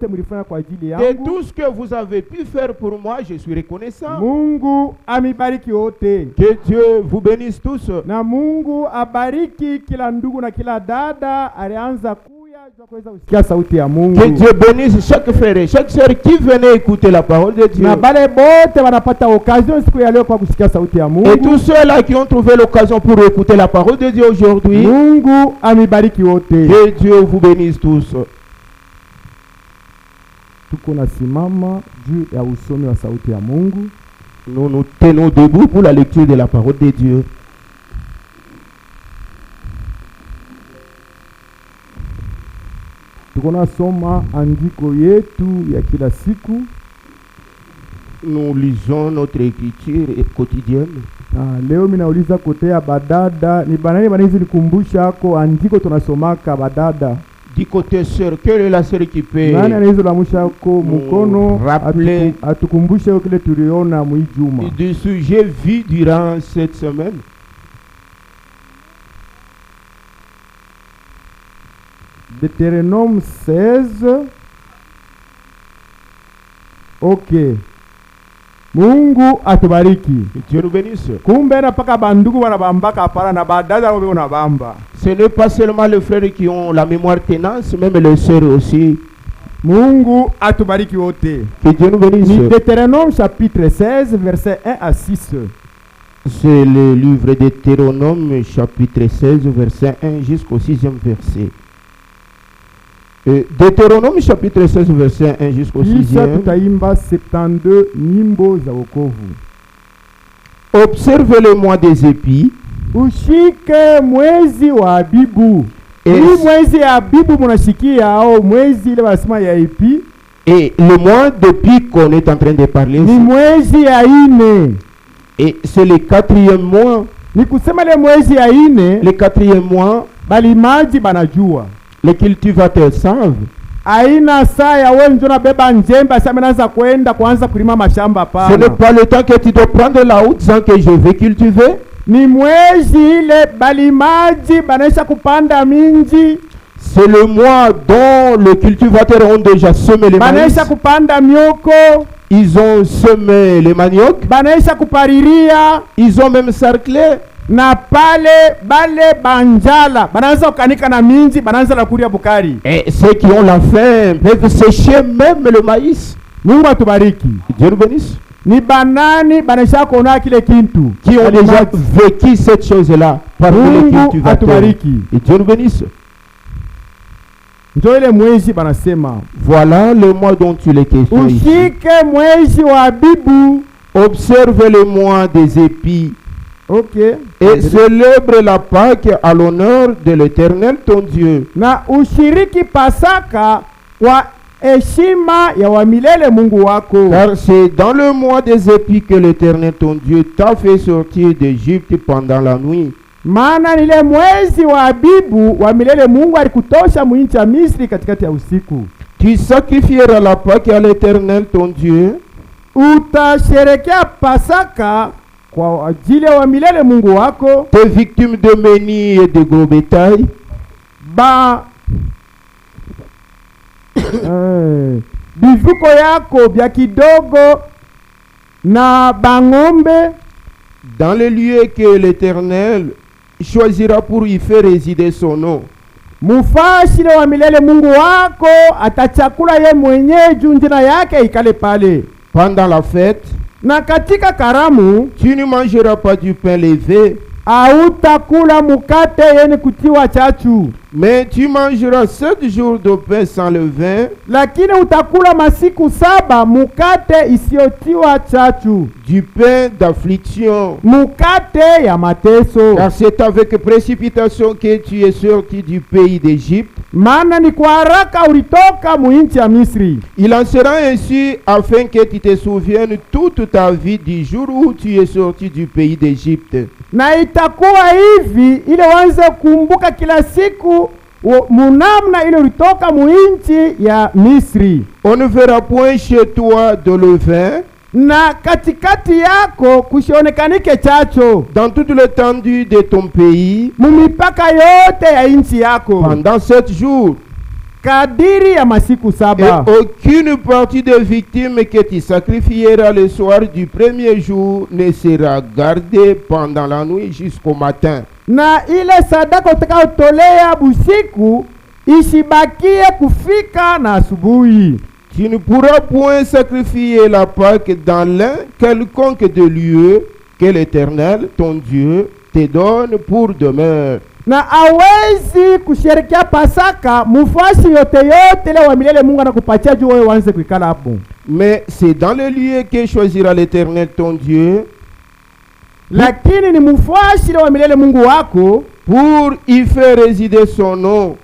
De tout ce que vous avez pu faire pour moi, je suis reconnaissant. Mungu amibariki wote. Que Dieu vous bénisse tous. Na Mungu abariki kila ndugu na kila dada alianza kuya kuweza kusikia sauti ya Mungu. Que Dieu bénisse chaque frère et chaque sœur qui venait écouter la parole de Dieu. Na bale bote wanapata occasion siku ya leo kwa kusikia sauti ya Mungu. Et tous ceux-là qui ont trouvé l'occasion pour écouter la parole de Dieu aujourd'hui. Mungu amibariki wote. Que Dieu vous bénisse tous. Tuko na simama juu ya usomi wa sauti ya Mungu. Nous nous tenons debout pour la lecture de la parole de Dieu. Tuko na soma andiko yetu ya kila siku. Nous lisons notre écriture quotidienne. Leo mimi nauliza kotea badada ni banani banaweza nikumbusha ako andiko tunasomaka badada. Du côté sœur, quelle est la sœur qui peut nani anaweza lamusha ako mkono rappeler atukumbushe kile tuliona mwijuma du sujet vu durant cette semaine? Deutéronome 16. Ok. Mungu atubariki. Dieu nous bénisse. Kumbe na paka bandugu wanabambaka hapana na badada wao wanabamba. Ce n'est pas seulement les frères qui ont la mémoire tenace, même les sœurs aussi. Mungu atubariki wote. Que Dieu nous bénisse. Deutéronome chapitre 16 verset 1 à 6. C'est le livre de Deutéronome chapitre 16 verset 1 jusqu'au 6e verset. Deutéronome chapitre 16 verset 1 jusqu'au 6e. Tutaimba 72 nyimbo za wokovu. Observe le mois des épis. Ushike mwezi wa Abibu. Hii mwezi ya Abibu mnashikia au mwezi ile basema ya epi. Et le mois depuis qu'on est en train de parler, ni mwezi ya ine. Et c'est le 4e mois. Ni kusema le mwezi ya ine. Le 4e mois. Balimaji banajua. Les cultivateurs savent. Aina saa ya wewe ndio unabeba njembe sasa mnaanza kwenda kuanza kulima mashamba pana. Ce n'est pas le temps que tu dois prendre la route sans que je vais cultiver. Ni mwezi ile balimaji banaisha kupanda minji. C'est le mois dont les cultivateurs ont déjà semé les maïs. Banaisha kupanda mioko. Ils ont semé les maniocs. Banaisha kupariria. Ils ont même sarclé. Na pale bale banjala banaanza kukanika na minji banaanza la kuria bukari. Et ceux qui ont la faim peuvent sécher même le maïs. Mungu atubariki. Dieu nous bénisse. Ni banani banesha kuona kile kintu qui ont déjà vécu cette chose-là parmi les cultivateurs. Et Dieu nous bénisse. Njoile mwezi banasema. Voilà le mois dont tu les questions. Ushike mwezi wa Abibu. Observe le mois des épis. Ok. Et célèbre la Pâque à l'honneur de l'Éternel ton Dieu. Na ushiriki Pasaka kwa heshima ya wa milele Mungu wako. Car c'est dans le mois des épis que l'Éternel ton Dieu t'a fait sortir d'Égypte pendant la nuit. Maana nile mwezi wa Abibu wa milele Mungu alikutosha mwinchi ya Misri katikati ya usiku. Tu sacrifieras la Pâque à l'Éternel ton Dieu. Utasherekea Pasaka kwa ajili ya wa milele Mungu wako. Tes victimes de meni et de gros bétail. Bivuko yako vya kidogo na bangombe. Dans les lieux que l'Éternel choisira pour y faire résider son nom. Mufashile wa milele Mungu wako atachakula ye mwenyewe juu njina yake ikale pale. Pendant la fête, na katika karamu, tu ne mangeras pas du pain levé. Hautakula mukate yeni kutiwa chachu. Mais tu mangeras 7 jours de pain sans levain. Lakini utakula masiku 7 mukate isiotiwa chachu. Du pain d'affliction. Mukate ya mateso. Car c'est avec précipitation que tu es sorti du pays d'Égypte. Maana ni kwa haraka ulitoka muinchi ya Misri. Il en sera ainsi afin que tu te souviennes toute ta vie du jour où tu es sorti du pays d'Égypte. Na itakuwa hivi ile wanze kumbuka kila siku munamna ile ulitoka muinchi ya Misri. On ne verra point chez toi de levain. Na katikati yako kusionekanike chacho. Dans toute l'étendue de ton pays. Mumipaka yote ya inchi yako. Pendant 7 jours. kadiri ya masiku Et 7. aucune partie de victime que tu sacrifieras le soir du premier jour ne sera gardée pendant la nuit jusqu'au matin. Na ile sadaka utakayotolea busiku isibakie kufika na asubuhi. Tu ne pourras point sacrifier la Pâque dans l'un quelconque de lieux que l'Éternel, ton Dieu, te donne pour demeure. Na awezi kusherekea Pasaka mufasi yote ile wa milele Mungu anakupatia juu wewe uanze kuikala hapo. Mais c'est dans le lieu que choisira l'Éternel, ton Dieu, Lakini ni mufasi ile wa milele Mungu wako pour y faire résider son nom,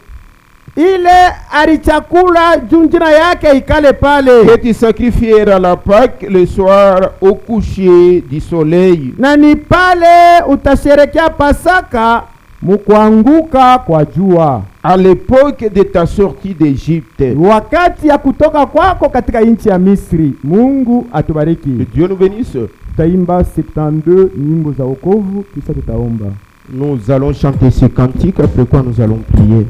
ile alichakula juu jina yake ikale pale. que tu sacrifieras la Pâque le soir au coucher du soleil. Na ni pale utasherekea Pasaka mukuanguka kwa jua, À l'époque de ta sortie d'Égypte. wakati ya kutoka kwako katika nchi ya Misri. Mungu atubariki. Que Dieu nous bénisse. Tutaimba 72 nyimbo za wokovu kisha tutaomba. Nous allons chanter ce cantique, après quoi nous allons prier.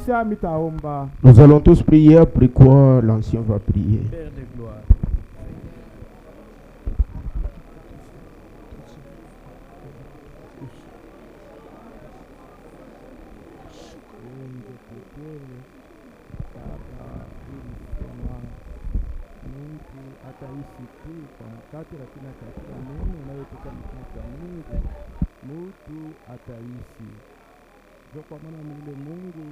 kisha mitaomba. Nous allons tous prier, après quoi l'ancien va prier. Père de gloire. Ataishi tu kwa mkate, lakini katika neno inayotoka mkono wa Mungu mtu ataishi. Ndio kwa maana yule Mungu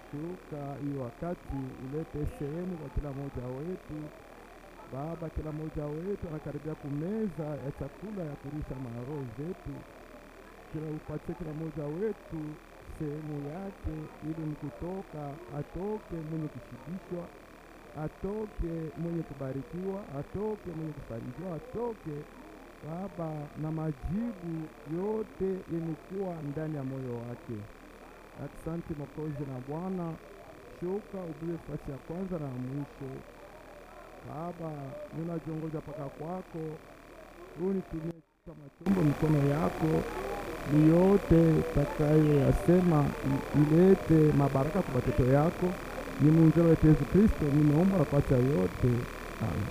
shuka hiyo wakati ulete sehemu kwa kila mmoja wetu. Baba, kila mmoja wetu anakaribia kumeza ya chakula ya kurisha maroho zetu. Kila upatie kila mmoja wetu sehemu yake, ili mkutoka atoke mwenye kushibishwa, atoke mwenye kubarikiwa, atoke mwenye kufarijiwa, atoke Baba na majibu yote yenikuwa ndani ya moyo wake. Asante Mwokozi na Bwana, shuka ubie fasi ya kwanza na mwisho. Baba, ninajiongoza paka kwako, unitumie kama chombo mikono yako, yote takaye yasema ilete mabaraka kwa watoto yako. Ni munjelo wetu Yesu Kristo nimeomba na kuacha yote. Amen.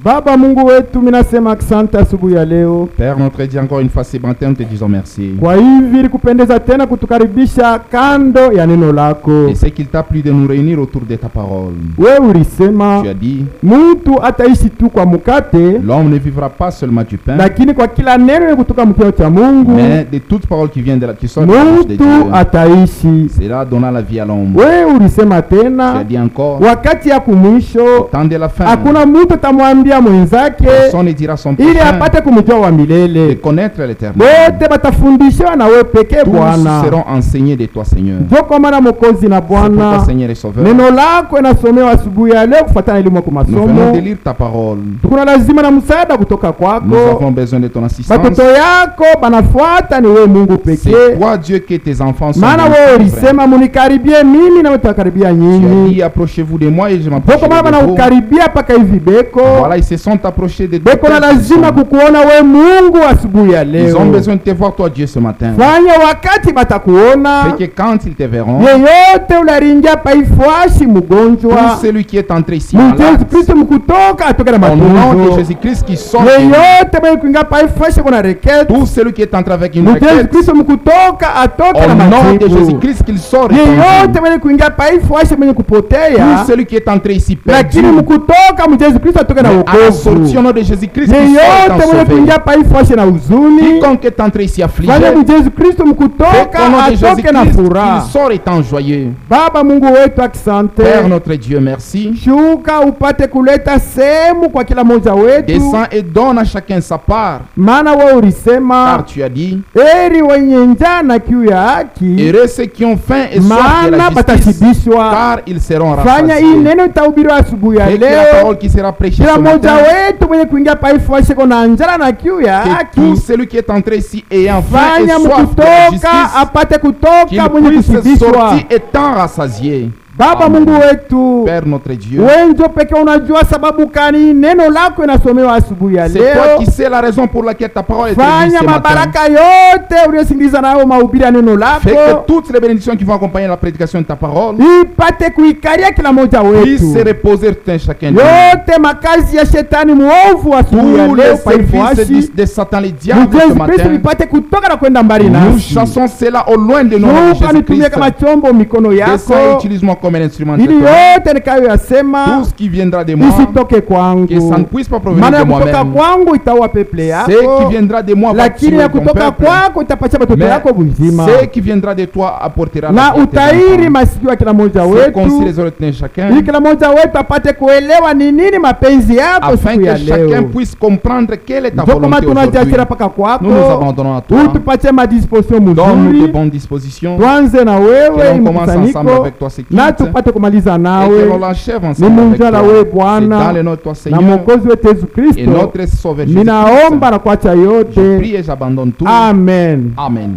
Baba Mungu wetu, minasema asante asubuhi ya leo. Père notre Dieu, encore une fois ce matin, nous te disons merci. Kwa hivi ilikupendeza tena kutukaribisha kando ya neno lako. Et c'est qu'il t'a plu de nous réunir autour de ta parole. Wewe ulisema Tu as dit, mtu ataishi tu kwa mkate, l'homme ne vivra pas seulement du pain, lakini kwa kila neno kutoka mkinywa cha Mungu, mais de toute parole qui vient de la qui sort de la bouche de mtu Dieu. ataishi. Cela donnera la vie à l'homme. Wewe ulisema Tu as tena dit encore, wakati ya kumwisho au temps de la fin, hakuna mtu atamwambia mwenzake personne ne dira son ili prochain apate kumjua wa de milele. connaître l'Éternel. Wote batafundishwa na wewe pekee Tous Bwana. seront enseignés de toi, Seigneur. Ndio kwa maana Mwokozi na C'est pourquoi, Bwana, Seigneur et Sauveur, neno lako inasomewa asubuhi ya leo kufuatana elimu kwa nous venons de masomo. lire ta parole. Kuna lazima na msaada kutoka Nous kwako. avons besoin de ton assistance. Batoto yako banafuata ni wewe Mungu C'est pekee. toi, Dieu, que tes enfants sont. Maana des wewe enfants, frère. ulisema munikaribie mimi na mtakaribia Tu as nyinyi. dit, approchez-vous de moi et je Ndio m'approche kwa maana de vous. banakukaribia paka hivi beko. Voilà, ils se sont approchés de Beko na toi. lazima kukuona wewe Mungu asubuhi ya Ils ont leo. besoin de te voir, toi, Dieu, ce matin. Fanya wakati batakuona. Fait que quand ils te verront, Yeyote ularingia paifuashi tout mgonjwa. celui qui est entré ici Mjesu malade, Kristo mkutoka atoke na au nom de matunzo. Jésus-Christ qui sort, Yeyote mwenye kuingia paifuashi kuna reketi. tout celui qui est entré avec une Mjesu requête, Kristo mkutoka atoke au na nom de majibu. Jésus-Christ qu'il sort Yeyote répandu. mwenye kuingia paifuashi mwenye Tout kupotea, celui qui est entré ici perdu, lakini mkutoka Mjesu Kristo atoke na mais à la sortie wokovu. au nom de Jésus-Christ qu'il Yeyote sort mwenye étant sauvé. kuingia paifuashi na huzuni, Quiconque est entré ici affligé, fanya Mjesu Kristo fait qu'au mkutoka nom de atoke na Jésus-Christ furaha. qu'il sort étant joyeux. Baba Mungu wetu, asante. Père notre Dieu, merci. Shuka upate kuleta sehemu kwa kila mmoja wetu, Descends et donne à chacun sa part. maana wewe Car ulisema tu as dit, heri wenye njaa na kiu ya haki, heureux ceux qui ont faim et soif de maana la justice, batashibishwa. car ils seront Fanya hii rassasiés. neno itahubiriwa asubuhi ya Et que la leo. parole qui sera prêchée Kila ce mmoja matin, wetu mwenye kuingia paifuashi na njala na kiu ya que haki, tout celui qui est entré ici ayant faim et fanya soif de la mkutoka justice, apate kutoka qu'il mwenye puisse kushibishwa. sortir étant rassasié. Baba Amen. Mungu wetu, Père notre Dieu, wewe ndio pekee unajua sababu kani neno lako inasomewa asubuhi ya c'est toi leo. qui sais la raison pour laquelle ta parole est élevée Fanya ce matin. mabaraka yote uliyosingiza nayo mahubiri ya neno Fait que lako toutes les bénédictions qui vont accompagner la prédication de ta parole ipate kuikalia kila mmoja puissent se wetu. reposer tout un chacun de nous. Yote makazi ya shetani muovu asubuhi ya Tous leo les services paifuashi, de Satan, les diables ce Mwenyezi Kristo matin, ipate kutoka na kwenda mbali nous nasi. chassons cela au loin de nous, nom de Shuka nitumie Jésus-Christ. kama chombo mikono Descends et yako, utilise-moi comme un instrument de ili ta main. yote nikayoyasema Tout ce qui viendra de moi, isitoke que kwangu, ça ne puisse pas provenir maana de ya kutoka moi-même. kwangu itaua peple Ce qui yako, viendra de moi va lakini tuer ya ton kutoka peuple. kwako itapatia batoto Mais yako buzima, ce qui viendra de toi apportera la na vie à tes utairi enfants. masikio ya kila mmoja Circoncis wetu, les oreilles de chacun, ili kila mmoja wetu apate kuelewa ni nini mapenzi yako afin siku ya que chacun leo. puisse comprendre quelle est ta Ndio kama volonté aujourd'hui. tunajiachira paka Nous nous kwako, abandonnons à toi. utupatie madisposition Donne-nous de mzuri, bonnes dispositions. tuanze na Que wewe l'on commence ensemble mkusanyiko avec toi ce na culte tupate kumaliza et que nawe. l'on l'achève Ni ensemble avec munjala toi. wewe C'est Bwana dans le nom de toi na Seigneur mwokozi wetu Yesu et Kristo, notre Sauveur Jésus-Christ. ninaomba na kuacha Je yote. prie et j'abandonne tout. Amen. Amen.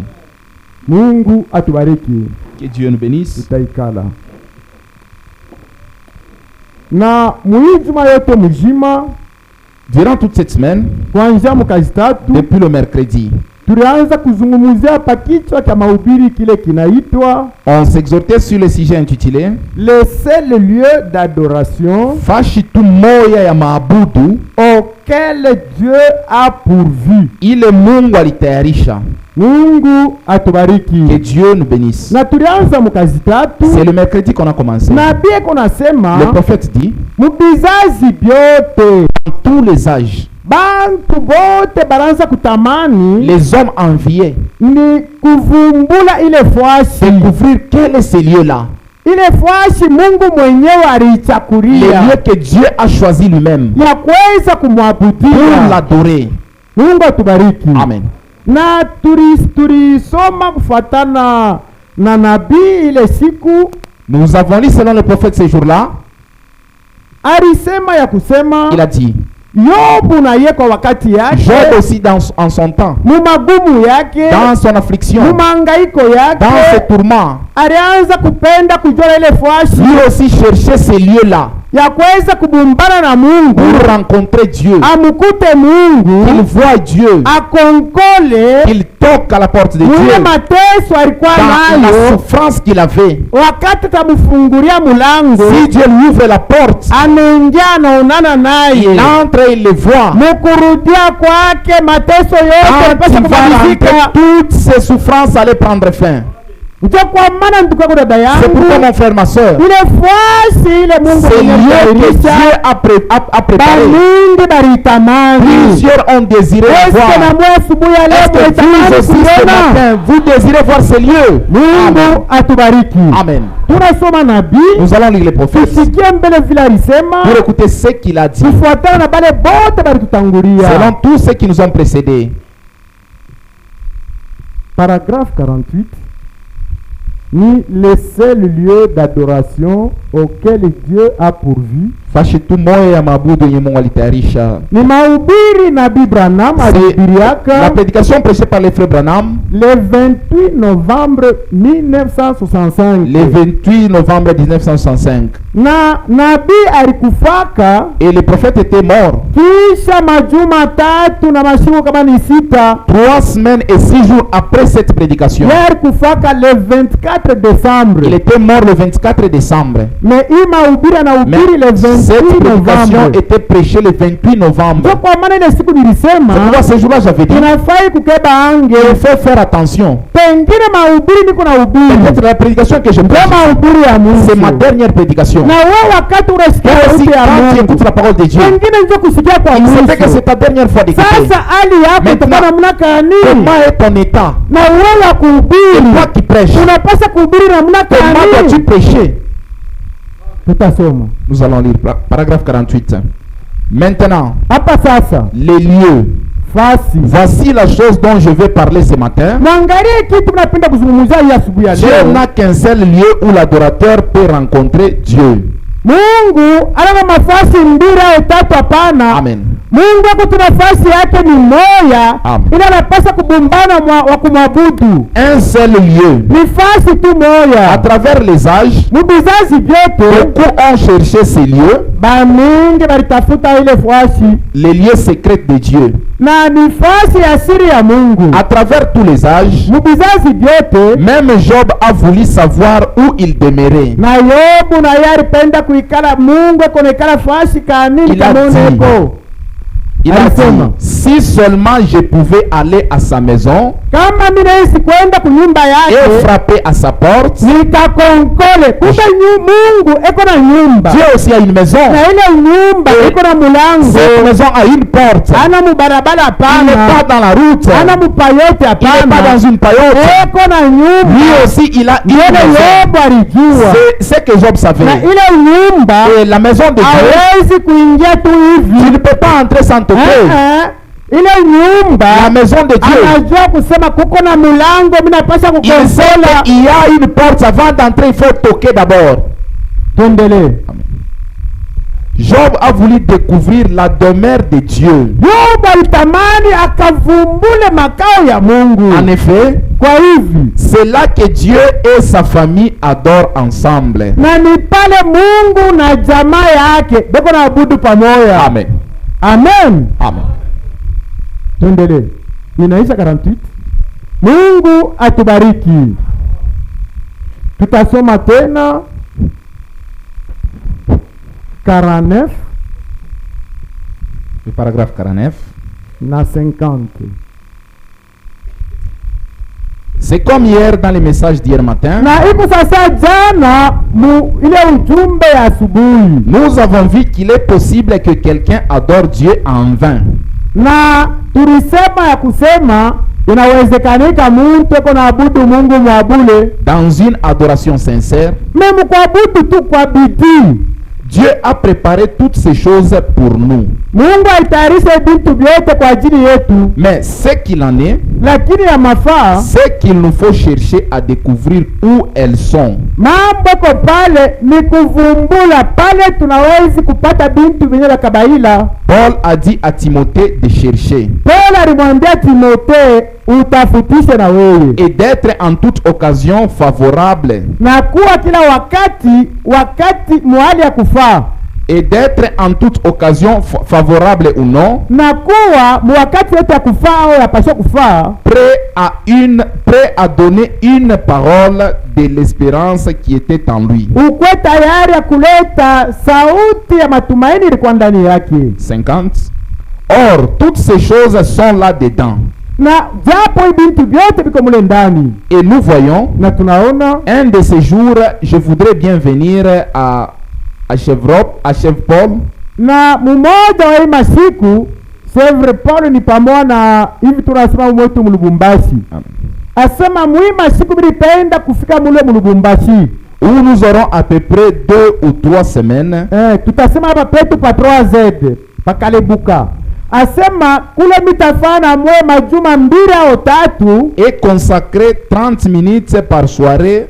Mungu atubariki. Que Dieu nous bénisse. Tutaikala na muijuma yote mzima, Durant toute cette semaine, kuanzia mukazi tatu depuis le mercredi, tulianza kuzungumzia hapa kichwa cha mahubiri kile kinaitwa On s'exhortait sur le sujet intitulé le seul lieu d'adoration Fashitu moya ya maabudu auquel Dieu a pourvu. ile Mungu alitayarisha. Mungu Que atubariki. Dieu nous bénisse. Na tulianza mkazi tatu. C'est le mercredi qu'on a commencé. Nabii kunasema Le prophète dit mubizazi byote dans tous les âges, bantu bote baranza kutamani les hommes enviaient ni kuvumbula ile fwashi, découvrir quel est ce lieu-là. ile fwashi Mungu mwenyewe Les aliichakulia lieux que Dieu a choisi lui-même ya kuweza pour kumwabudia. l'adorer. Mungu atubariki. Amen. Na tulisoma kufatana na nabii ile siku Nous avons lu selon le prophète ces jours-là, alisema ya kusema il a dit, Yobu na ye kwa wakati yake Job aussi en son temps, mumagumu yake dans son affliction, mumangaiko dans ses yake tourments, alianza kupenda kujua ile fwashi lui aussi cherchait ces lieux-là ya kuweza kubumbana na Mungu, pour rencontrer Dieu, amukute Mungu, qu'il voie Dieu, akonkole qu'il toque à la porte de mwenye Dieu, mateso alikuwa dans la nayo. souffrance qu'il avait. Wakati tamufungulia mulango, Si Dieu lui ouvre la porte, anaingia anaonana naye, il entre et il le voit. mukurudia kwake mateso yote Quand alipasha il va rentrer, kumalizika. toutes ces souffrances allaient prendre fin. Ndio kwa maana ndugu yangu, dada C'est pourquoi yangu, mon frère, ma soeur, ile fwasi ile Mungu ces mwenyewe lieux que alitayarisha, Dieu a préparés, bamingi balitamani. plusieurs ont désiré Eske voir. na mwe asubuhi ya leo Est-ce que vous mlitamani aussi ce kuona? matin, vous désirez voir ces lieux? Mungu atubariki. Amen. Tunasoma nabii, Nous allons lire les prophètes tusikie mbele vile alisema, pour écouter ce qu'il a dit, tufuatane na bale bote balitutangulia. selon tous ceux qui nous ont précédés. Paragraphe 48. Ni le seul lieu d'adoration auquel Dieu a pourvu. Fashitu moya ya mabudu yenye Mungu alitayarisha. Ni mahubiri Nabii Branham C'est alihubiri la yaka prédication prêchée par les frères Branham le 28 novembre 1965. le 28 novembre 1965. Na nabii alikufaka Et le prophète était mort kisha majuma tatu na masiku kama ni sita. 3 semaines et 6 jours après cette prédication. Yeye alikufaka le 24 décembre. Il était mort le 24 décembre. Mais hii mahubiri Mais anahubiri le cette 28 prédication novembre. était prêchée le 28 novembre. Ndio kwa maana ile siku nilisema C'est pourquoi ce jour-là j'avais dit, tunafai kukeba ange, il faut faire attention. pengine mahubiri niko na hubiri Peut-être la prédication que je ndio prêche, mahubiri ya c'est ma Mungu. dernière prédication. Na wewe wakati unasikia Toi aussi, sauti ya quand tu Mungu, écoutes la parole de Dieu, pengine ndio kusikia kwa il se fait que mwisho. c'est ta dernière fois d'écouter. Sasa hali yako Maintenant, itakuwa namna gani? Comment est ton état? Na wewe wa Et kuhubiri toi qui prêches, unapaswa kuhubiri namna comment dois-tu gani? prêcher? Tutasoma Nous allons lire paragraphe 48. Maintenant, hapa sasa les lieux. fasi. Voici la chose dont je vais parler ce matin. Mwangalie kitu mnapenda kuzungumzia hii asubuhi ya Dieu leo. n'a qu'un seul lieu où l'adorateur peut rencontrer Dieu. Mungu ana mafasi mbili au tatu, hapana. Amen. Mungu ako tu nafasi yake ni moja, Amen. ila anapasa kubumbana wa kumwabudu. Un seul lieu. Ni fasi tu À moja. travers les âges, Mubizazi vyote beaucoup ont cherché ces lieux, bamingi balitafuta ile fasi, les lieux secrets de Dieu. na ni fasi ya siri ya Mungu. À travers tous les âges, Mubizazi vyote, même Job a voulu savoir où il demeurait. na Yobu na yeye alipenda kuikala Mungu akonekala fasi kanini Il a kamoneko. Il a Alisema, dit, si seulement je pouvais aller à sa maison kama mimi nawezi kwenda kunyumba et yake frapper à sa porte. nikakonkole. Kumbe Mungu eko na nyumba, Dieu aussi a une maison. na ile nyumba iko na mulango, Cette maison a une porte. ana mubarabara Il n'est hapana, pas dans la route. ana mupayote Il n'est pas dans hapana, une paillote. eko na Lui nyumba. aussi, il a une Yele maison. Yobu alijua, C'est ce que Job na savait. ile nyumba Et la maison de Dieu, hawezi kuingia tu tu hivi. ne peux pas entrer sans toquer. Ile nyumba La maison de Dieu, anajua kusema kuko na mulango, mimi napasha il sait kukonkola. qu'il y a une porte. Avant d'entrer, il faut toquer d'abord. Tuendelee. Job a voulu découvrir la demeure de Dieu. Yobu alitamani akavumbule makao ya Mungu. En effet, Kwa hivi c'est là que Dieu et sa famille adorent ensemble. na ni pale Mungu na jamaa yake beko na abudu pamoja. Amen. Amen. Amen. Tuendelee. Inaisha 48. Mungu atubariki. Tutasoma tena 49 Le paragraphe 49. na 50. C'est comme hier dans les messages d'hier matin. Na iko sasa jana ile ujumbe ya asubuhi. Nous avons vu qu'il est possible que quelqu'un adore Dieu en vain. Na tulisema ya kusema inawezekanika mtu eko na abudu Mungu mwabule. Dans une adoration sincère. Memu kuabudu tu kwa bidii. Dieu a préparé toutes ces choses pour nous. Mungu alitayarisha vitu vyote kwa ajili yetu. Mais ce qu'il en est, lakini ya mafaa, c'est qu'il nous faut chercher à découvrir où elles sont. Mambo ko pale ni kuvumbula pale tunawezi kupata bintu vyenye vya kabaila. Paul a dit à Timothée de chercher. Paul alimwambia Timothée utafutishe na wewe. Et d'être en toute occasion favorable. Na kuwa kila wakati muhali ya kufaa. Et d'être en toute occasion favorable ou non. Na kuwa wakati yote ya kufaa au yapaswa kufaa. Prêt à donner une parole de l'espérance qui était en lui. Ukwe tayari ya kuleta sauti ya matumaini ilikuwa ndani yake. 50. Or, toutes ces choses sont là-dedans. Na japo bintu vyote biko mule ndani. Et nous voyons, na tunaona, un de ces jours, je voudrais bien venir à Chevreul. Na mmoja wa masiku Chevreul ni pamoja na hivi tunasema mwetu Mulubumbashi. Asema muima siku bilipenda kufika mule Mulubumbashi. Où nous aurons à peu près 2 ou 3 semaines. Tutasema hapa petu pa 3Z pakalebuka. Asema kule mitafana mwe majuma 2 au 3 et consacrer 30 minutes par soirée.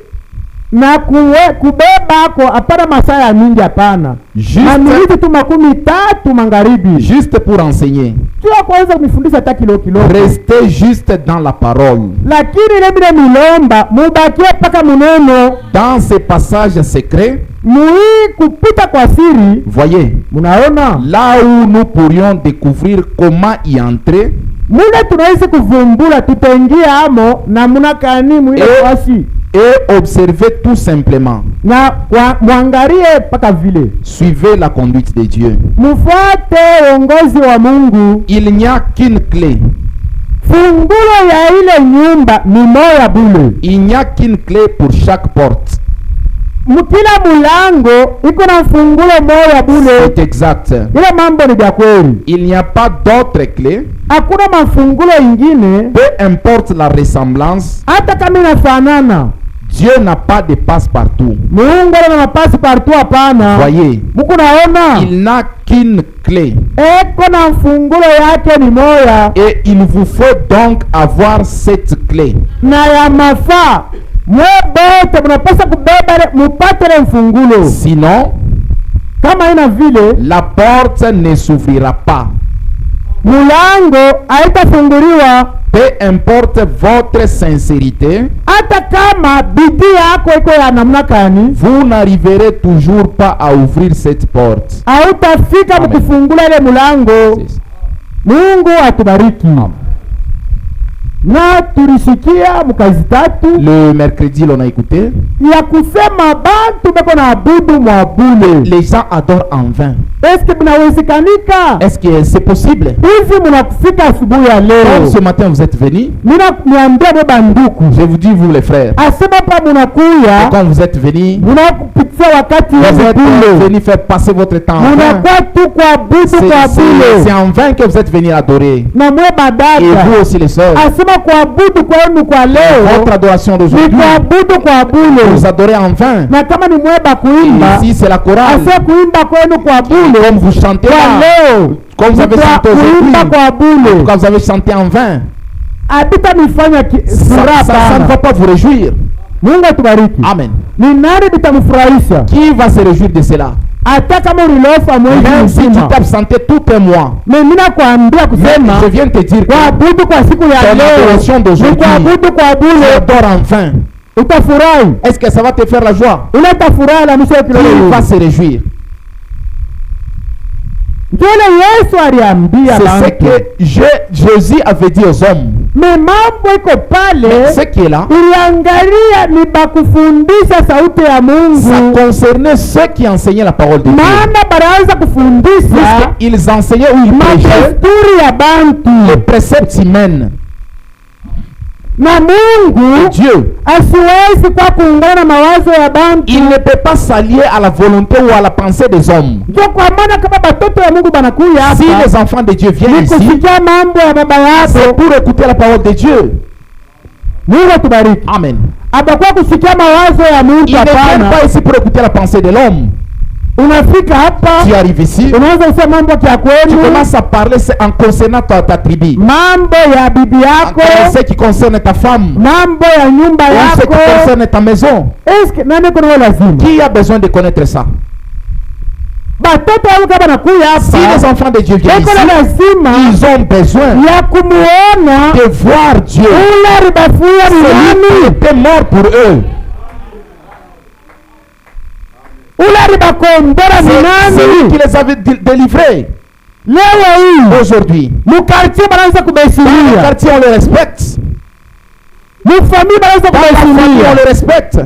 Na kubeba ko apana masaa ya mingi hapana. Juste tu 13 magharibi. Juste pour enseigner. Kia kwanza kumifundisha hata kidogo. Restez juste dans la parole. Lakini ile bila milomba mubakie paka muneno. Dans ces passages secrets. Kupita kwa siri. Voyez. Munaona. Là où nous pourrions découvrir comment y entrer. Mune tunaweza kuvumbula tutaingia amo na munakani mwile wasi. Et observez tout simplement. Na mwangalie paka vile. Suivez la conduite de Dieu. Mufuate uongozi wa Mungu. Il n'y a qu'une clé. Fungulo ya ile nyumba ni moja bule. Il n'y a qu'une clé pour chaque porte. Mukila mulango iko na fungulo moja bule. C'est exact. Ile mambo ni ya kweli. Il n'y a pas d'autre clé. Hakuna mafungulo ingine. Peu importe la ressemblance. Hata kama inafanana. Dieu n'a pas de passe-partout. Mungu ana passe-partout hapana. Voyez. Muko naona? Il n'a qu'une clé. Eko na fungulo yake ni moja. Et il vous faut donc avoir cette clé. Na ya mafaa. Mwebote mnapaswa kubeba mupate ile mfungulo. Sinon, kama ina vile, la porte ne s'ouvrira pas. Mulango haitafunguliwa. Peu importe votre sincérité, hata kama bidii yako iko ya namna gani, vous n'arriverez toujours pas à ouvrir cette porte. Hautafika mkufungula ile mulango. Mungu atubariki. Na tulisikia mkazi tatu. Le mercredi l'on a écouté. Ya kusema bantu beko na abudu mwabule. Les gens adorent en vain. Est-ce que binawezekanika? Est-ce que c'est possible? Hivi mnakufika asubuhi ya leo. Comme ce matin vous êtes venus. Mina niambia baba nduku. Je vous dis vous les frères. Asema pa munakuya. Quand vous êtes venus. Munakupitia wakati vous êtes venus faire passer votre temps en vain. Munakuwa tu kwa abudu kwa bule. C'est en vain que vous êtes venus adorer. Na mwe badada. Et vous aussi les sœurs. Asema kuabudu kwenu kwa leo. Votre adoration d'aujourd'hui. Ni kuabudu kwa bule. Vous adorez en vain. Na kama ni mweba kuimba. Ici c'est la chorale. Asa kuimba kwenu kwa bule. Comme vous chantez là. Comme vous avez chanté aujourd'hui. Quand vous avez chanté en vain. Abita mifanya ça ne va pas vous réjouir. Mungu atubariki. Amen. Ni nani bitamfurahisha? Qui va se réjouir de cela? Hata kama ulilofa mwezi même si tu t'absentais tout un mois. Mais mimi nakwambia kusema je viens te dire kuabudu kwa siku ya leo ni kuabudu kwa bure. Adore enfin. Utafurahi. Est-ce que ça va te faire la joie? Unatafurahi la mwisho kile Qui va se réjouir? Yesu aliambia c'est ce que Jésus avait dit aux hommes. me mambo iko pale Mais ce qui est là, iliangalia ni bakufundisha sauti ya ça Mungu, concernait ceux qui enseignaient la parole de Dieu. maana banaanza kufundisha Ils enseignaient ou ils prêchaient madesturi ya les bantu, préceptes humains. na Mungu Dieu, asiwezi kwa kuungana na mawazo ya bantu. il ne peut pas s'allier à la volonté ou à la pensée des hommes. Ndio kwa maana kama batoto ya Mungu banakuya Si hapa les enfants de Dieu viennent ni ici, kusikia mambo ya baba c'est yako. pour écouter la parole de Dieu. Mungu atubariki. Amen. Abakuwa kusikia mawazo ya Mungu, Ils ne viennent hapana. pas ici pour écouter la pensée de l'homme. Unafika hapa Tu arrives ici, unaanza kusema mambo ya tu kwenu, commences à parler en concernant ta tribu, mambo ya bibi en yako, ce qui concerne ta femme, mambo ya nyumba en ce qui yako. concerne ta maison. Eske nani kuna lazima Qui a besoin de connaître ça? batoto wangu kama nakuya Si les hapa enfants de Dieu viennent eko na ici, lazima ils ont besoin ya kumuona de voir Dieu. ule ribafuya ni Celui qui nani, était mort pour eux. ule ribakombora ni Celui qui nani. les avait délivrés. Leo hii Aujourd'hui, mukartie banaanza dans le kubeshiria, quartier, on le respecte. mufamili banaanza Dans la famille, on kubeshiria, le respecte.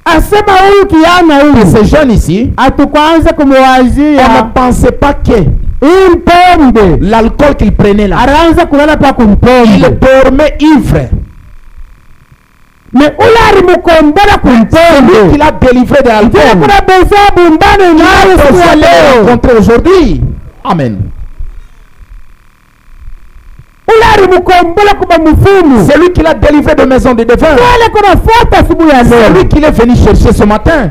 asema huyu kijana Et huyu ces jeunes ici, atukwanza on ne kumuwazia pensait pas que hii mpombe, l'alcool qu'ils prenaient là, anaanza kulala pa ils kumpombe, dormaient ivres. me ule alimukombora kumpombe. Qu'il a délivré de Ndio l'alcool. kuna besa bumbane nayo siku ya Il a leo. rencontré aujourd'hui. Amen. Ule alimukombora kuba mfumu, C'est lui qui l'a délivré de maison de devin. wale kunafuata asubuhi ya C'est lui leo. qui est venu chercher ce matin.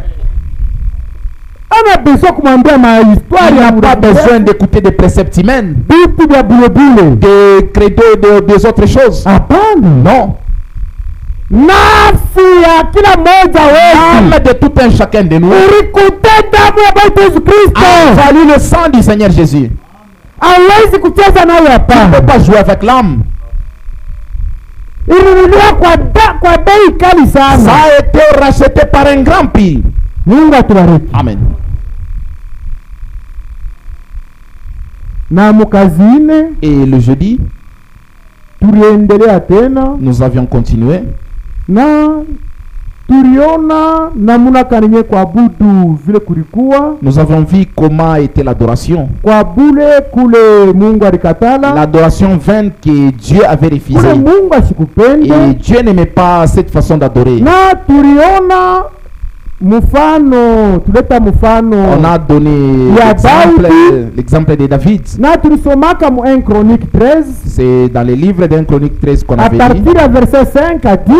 Ana besoin kumwambia mahistwari Il ya n'a pas besoin d'écouter des préceptes humains, vitu vya bulebule. des credos, des autres choses. Hapana, Non. nafsi ya kila mmoja L'âme wetu de tout un chacun de nous ulikute damu ya Bwana Yesu a Kristo, valu le sang du Seigneur Jésus. hawezi kucheza nayo. Tu ne peux Hapana, pas jouer avec l'âme. ilinunuliwa kwa bei kali Ça sana. a été racheté par un grand prix. Mungu atubariki. Amen. Na mukazi ine Et le jeudi, tuliendelea tena nous avions continué. na tuliona namuna kaninye kuabudu vile kulikuwa Nous avons vu comment était l'adoration. kwa bule kule Mungu alikatala, L'adoration vaine que Dieu avait refusée. kule Mungu Et asikupende. Dieu n'aimait pas cette façon d'adorer. Na tuliona mfano, tuleta mfano On a donné Ya Daudi. l'exemple de David. na tulisomaka mu 1 Chronique 13 C'est dans le livre d'un Chronique 13 qu'on à avait partir dit. ya verset 5 à 10,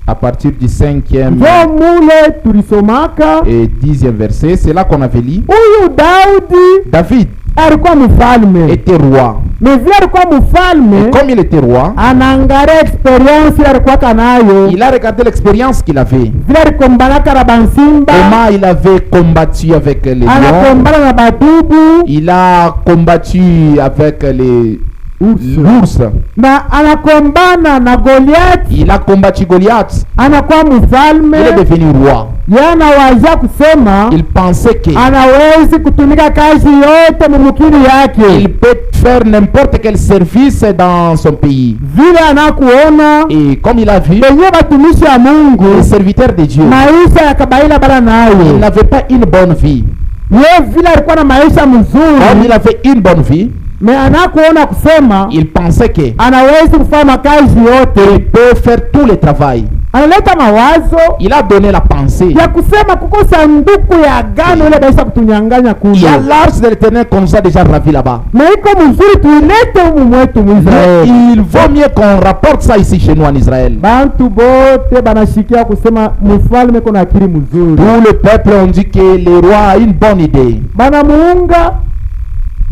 À partir du 5e njo mule tulisomaka et 10e verset, c'est là qu'on avait lu. huyu Daudi David alikuwa mfalme, était roi. na vile alikuwa Et mfalme comme il était roi, anaangalia experience ile alikuwa nayo, il a regardé l'expérience qu'il avait. vile alikombanaka na bansimba, Comment il avait combattu avec les lions. anakombana na badubu Il a combattu avec les l'ours. na anakombana na Goliath, Il a combattu Goliath. anakuwa Il est mfalme. devenu roi. Yeye anawazia kusema Il pensait qu'il anawezi kutumika kazi yote mumukili yake peut faire n'importe quel service dans son pays. vile anakuona Et comme il a vu, wenye batumishi ya les Mungu serviteurs de Dieu, maisha ya kabaila bara il nayo. n'avait pas une bonne vie. Ye vile alikuwa na maisha Comme il mzuri, avait une bonne vie, me anakuona kusema il pensait qu'il anawezi kufanya makazi yote. peut faire tout le travail. Analeta mawazo Il a donné la pensée. ya kusema kuko sanduku ya agano ile baisha kutunyanganya Il y a kule, l'arche de l'éternel qu'on nous a déjà ravi là-bas. na iko mzuri tuilete humu mwetu Mais Muisraeli. il vaut mieux qu'on rapporte ça ici chez nous en Israël. Bantu bote banashikia kusema mfalme kuna akili mzuri, Tout le peuple ont dit que le roi a une bonne idée.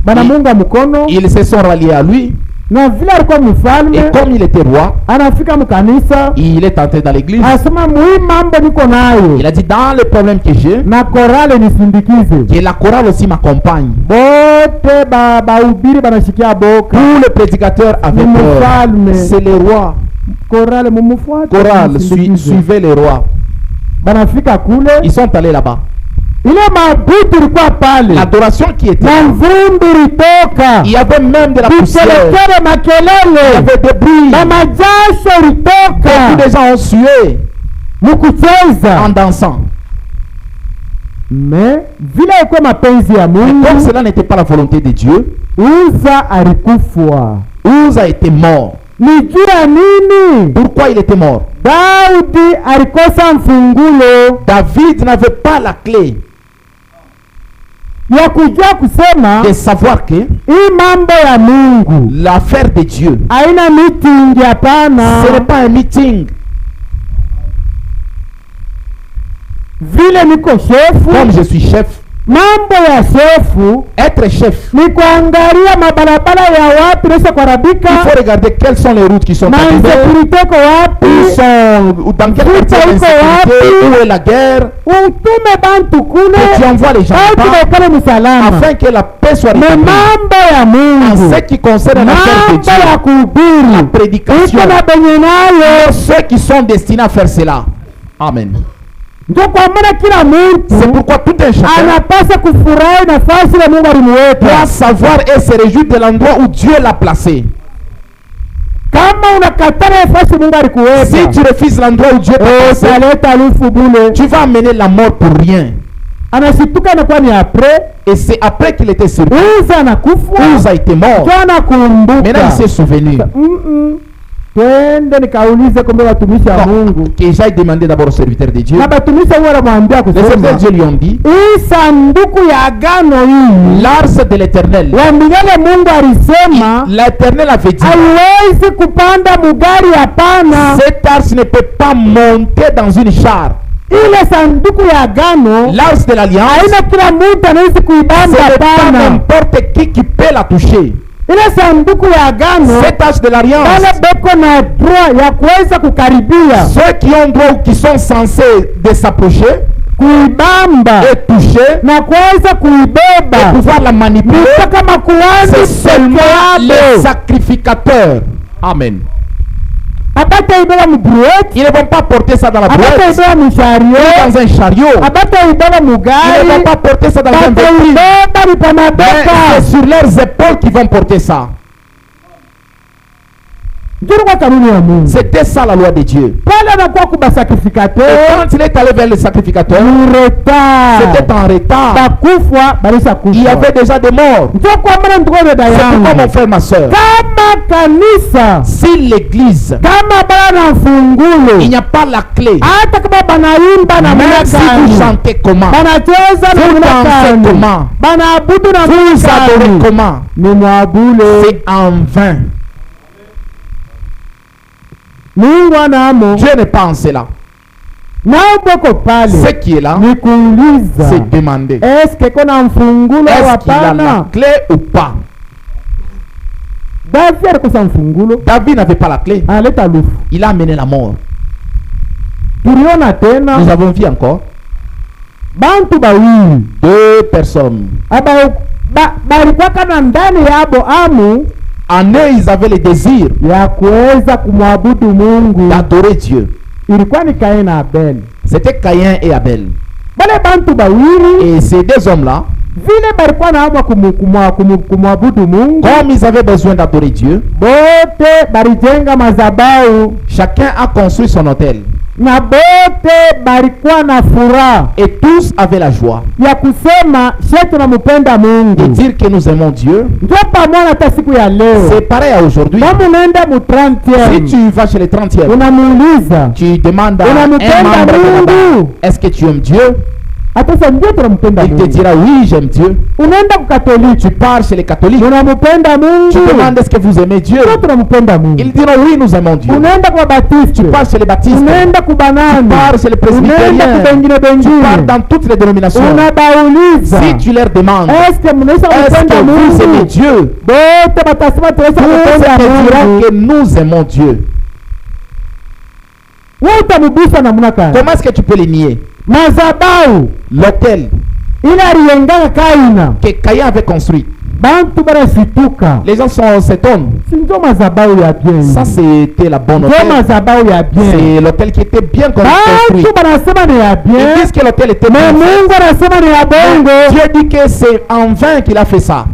banamuunga mkono, Ils se sont ralliés à lui. na vile alikuwa Et mfalme comme il était roi, anafika mkanisa il est entré dans l'église. asema muhi mambo niko nayo Il a dit, dans les problèmes que j'ai, na korale nisindikize. que la chorale aussi m'accompagne. Bote bahubiri banashikia boka, Tous les prédicateurs avaient Ni peur. mfalme. C'est le roi. korale mumufuate, Chorale, msindikize. suivez le roi. Banafika kule Ils sont allés là-bas. ile mabudu ilikuwa pale L'adoration qui était na là. mvumbi ilitoka, Il y avait même de la poussière. vikelekele, Il y makelele avait des bruits. na majasho Beaucoup ilitoka de gens ont sué mukucheza. en dansant. Me vile ilikuwa mapenzi ya Mais comme Mungu, cela n'était pas la volonté de Dieu, Uza alikufwa. Uza était mort. Ni juu ya nini? Pourquoi il était mort? Daudi alikosa mfungulo David n'avait pas la clé ya kujua kusema de savoir que hii mambo ya Mungu l'affaire de Dieu, haina meeting, hapana. ce n'est pas un meeting. Vile niko Comme shefu, je suis chef, mambo ya shefu être chef, ni kuangalia mabarabara ya wapi naweza il kuharibika, faut regarder quelles sont les routes qui sont na abîmées, insekurite ko wapi, où sont, ou dans quel quartier d'insécurité, où est la guerre, utume bantu kule et tu envoies les gens batu là-bas, bakale musalama. afin que la paix soit Me rétablie. mambo ya En Mungu, ce qui concerne l'affaire de mambo ya Dieu, la kuhubiri prédication, iko na benye nayo. ceux qui sont destinés à faire cela. Amen. Ndio kwa maana kila C'est mtu pourquoi tout un chacun anapaswa kufurahi nafasi ile Mungu doit alimuweka. savoir et se réjouir de l'endroit où Dieu l'a placé. Kama unakatana nafasi Mungu alikuweka, Si tu refuses l'endroit où Dieu t'a placé, utaleta lufu bule. tu vas amener la mort pour rien. Anashituka inakuwa ni apre, Et c'est après qu'il était surpris, Uza anakufa, Uza était mort. ndio anakumbuka. Maintenant il s'est souvenu. Twende nikaulize kumbe watumishi wa Non, Mungu. que j'aille demander d'abord aux serviteurs de Dieu. Na batumishi huwa wanamwambia Les serviteurs de kusema Dieu lui ont dit, hii sanduku ya agano hii l'arche de l'éternel. wa milele Mungu alisema L'éternel avait dit, haiwezi kupanda mugari, hapana. cette arche ne peut pas monter dans une char. Ile sanduku ya agano L'arche de l'alliance, haina kila mtu anawezi ce kuibamba, n'est pas hapana. n'importe qui peut la toucher. Ile sanduku ya agano Cette arche de l'alliance, wale beko na droit ya kuweza kukaribia ceux qui ont droit ou qui sont censés de s'approcher kuibamba et toucher na kuweza et kuibeba pouvoir la manipuler, ni kama kuhani c'est seulement les peke sacrificateurs. Amen. abataibeba mubrueti, Ils ne vont pas porter ça dans la brouette, abataibeba mushario, dans un chariot. abataibeba Ils ne mugari, vont pas porter ça dans un véhicule. bataibeba Mais bipanabeka. c'est sur leurs épaules qu'ils vont porter ça. Ndio kwa kanuni ya Mungu. C'était ça la loi de Dieu. Pale anakuwa kuba Et sacrificateur quand il est allé vers les sacrificateurs, retard, c'était en retard. bakufwa balisa Il y kufa. avait déjà des morts. Ndio kwa maana ndugu dada C'est pourquoi mon yangu, frère, ma soeur, kama kanisa, si l'église, kama bana il fungulo, n'y a pas la clé, hata kama banaimba na même si vous mwanakani, chantez comment, banacheza na vous dansez mwanakani, comment, banaabudu na vous adorez mwanakani, comment, ni mwabule. c'est en vain. Mungu anamo Dieu n'est pas en cela. nao boko pale, Ce qui est là, ni kuuliza c'est demander. eske kona mfungulo au Est-ce qu'il a la hapana? clé ou pas? David alikosa mfungulo, David n'avait pas la clé. analeta lufu. Il a amené la mort. Tuliona Nous tena avons vu encore bantu bawili deux personnes. balikuwaka na ndani yabo amu En eux, ils avaient le désir ya kuweza kumwabudu Mungu. d'adorer Dieu. Ilikuwa ni Kaini na Abel. C'était Caïn et Abel. Bale bantu bawili Et ces deux hommes-là, vile balikuwa na hamu kumwabudu Mungu, comme ils avaient besoin d'adorer Dieu, bote balijenga mazabau chacun a construit son autel. na bote balikuwa na furaha Et tous avaient la joie ya kusema she tunamupenda de Mungu. dire que nous aimons Dieu. Ndio pamoja hata siku ya leo, C'est pareil à aujourd'hui. kama unaenda mu Si 30e tu vas chez les 30e, unamuuliza tu demandes à un unamupenda membre de Mungu, là-bas, est-ce que tu aimes Dieu? atasema ndio tunampenda Il te Mungu. dira oui, j'aime Dieu. Unaenda kukatoliki, Tu pars chez les catholiques, unamupenda tu Mungu, demandes est-ce que vous aimez Dieu? ndio tunampenda Mungu. Ils diront oui, nous aimons Dieu. Unaenda kwa Tu Baptiste, pars chez les baptistes, unaenda kubanani, tu pars chez les unaenda presbytériens, kubengine tu pars bengine, dans toutes les dénominations. unabauliza Si tu leur demandes eske mnaisha est-ce kupenda que vous aimez Mungu, Dieu, bote batasema tunaweza tous kupenda te diront Mungu. que nous aimons Dieu. Wewe utamubisa namna gani? Comment est-ce que tu peux les nier? Mazabau L'autel ile aliyengana Kaina que Caïn avait construit, bantu barashituka. Les gens s'étonnent. Si ndio madhabahu ya bien. Ça, c'était la bonne Ndio hôtel. madhabahu ya bien. C'est l'hôtel qui était bien construit. Bantu banasema ni ya Ils bien. disent que l'hôtel était Mais bien fait. Mungu anasema ni ya bongo. Dieu dit que c'est en vain qu'il a fait ça.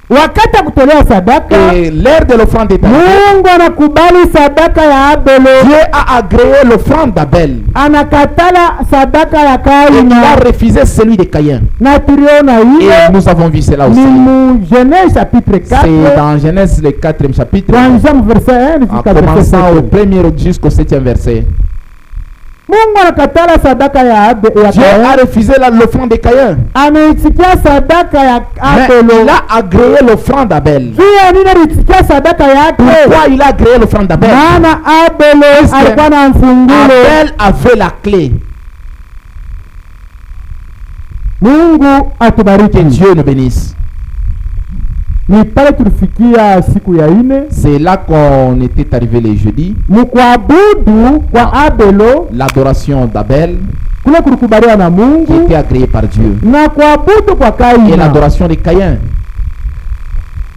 Wakati ya kutolea sadaka, Et l'heure de l'offrande est arrivée. Mungu anakubali sadaka ya Abel. Dieu a agréé l'offrande d'Abel. Anakatala sadaka ya Et il a Kaina. refusé celui de Caïn. Na tuliona Et hiyo nous avons vu cela aussi. ni mu Genèse chapitre 4 C'est dans Genèse le 4e chapitre, kuanzia mu verset 1 en jusqu'à verset commençant au 7. 1er jusqu'au 7e verset. Mungu anakatala sadaka ya Abel ya Dieu Kain. a refusé l'offrande de Caïn. Ameitikia sadaka ya Mais Abel. il a agréé l'offrande d'Abel. Juu ya nini alitikia sadaka yake? Pourquoi il a agréé l'offrande d'Abel? Maana Abel Puisque alikuwa na mfungulo. Abel avait la clé. Mungu Que atubariki. Dieu nous bénisse. Ni pale tulifikia siku ya ine C'est là qu'on était arrivé les jeudis. mkuabudu kwa Abelo L'adoration d'Abel kule kulikubaliwa na qui Mungu était agréée par Dieu. na kuabudu kwa Et Kaina. l'adoration de Caïn.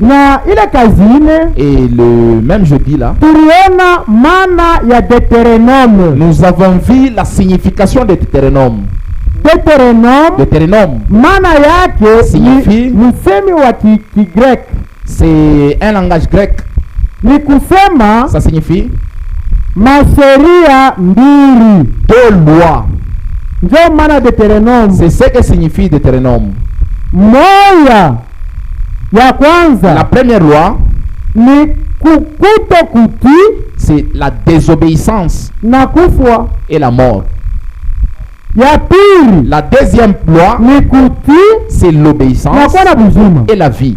Na ile kazi ine Et le même jeudi là, tuliona maana ya Deuteronome. nous avons vu la signification de Deutéronome. Deuteronome Deutéronome, maana yake Signifie- ni msemi wa Kigrek, c'est un langage grec. ni kusema Ça signifie masheria mbili. deux lois. Ndio maana Deuteronome C'est ce que signifie Deutéronome. moja ya La kwanza première loi, ni kukuto kutii c'est la désobéissance na kufwa. et la mort. Ya pili La deuxième loi, ni kutii c'est na l'obéissance kuwa na buzima. et la vie.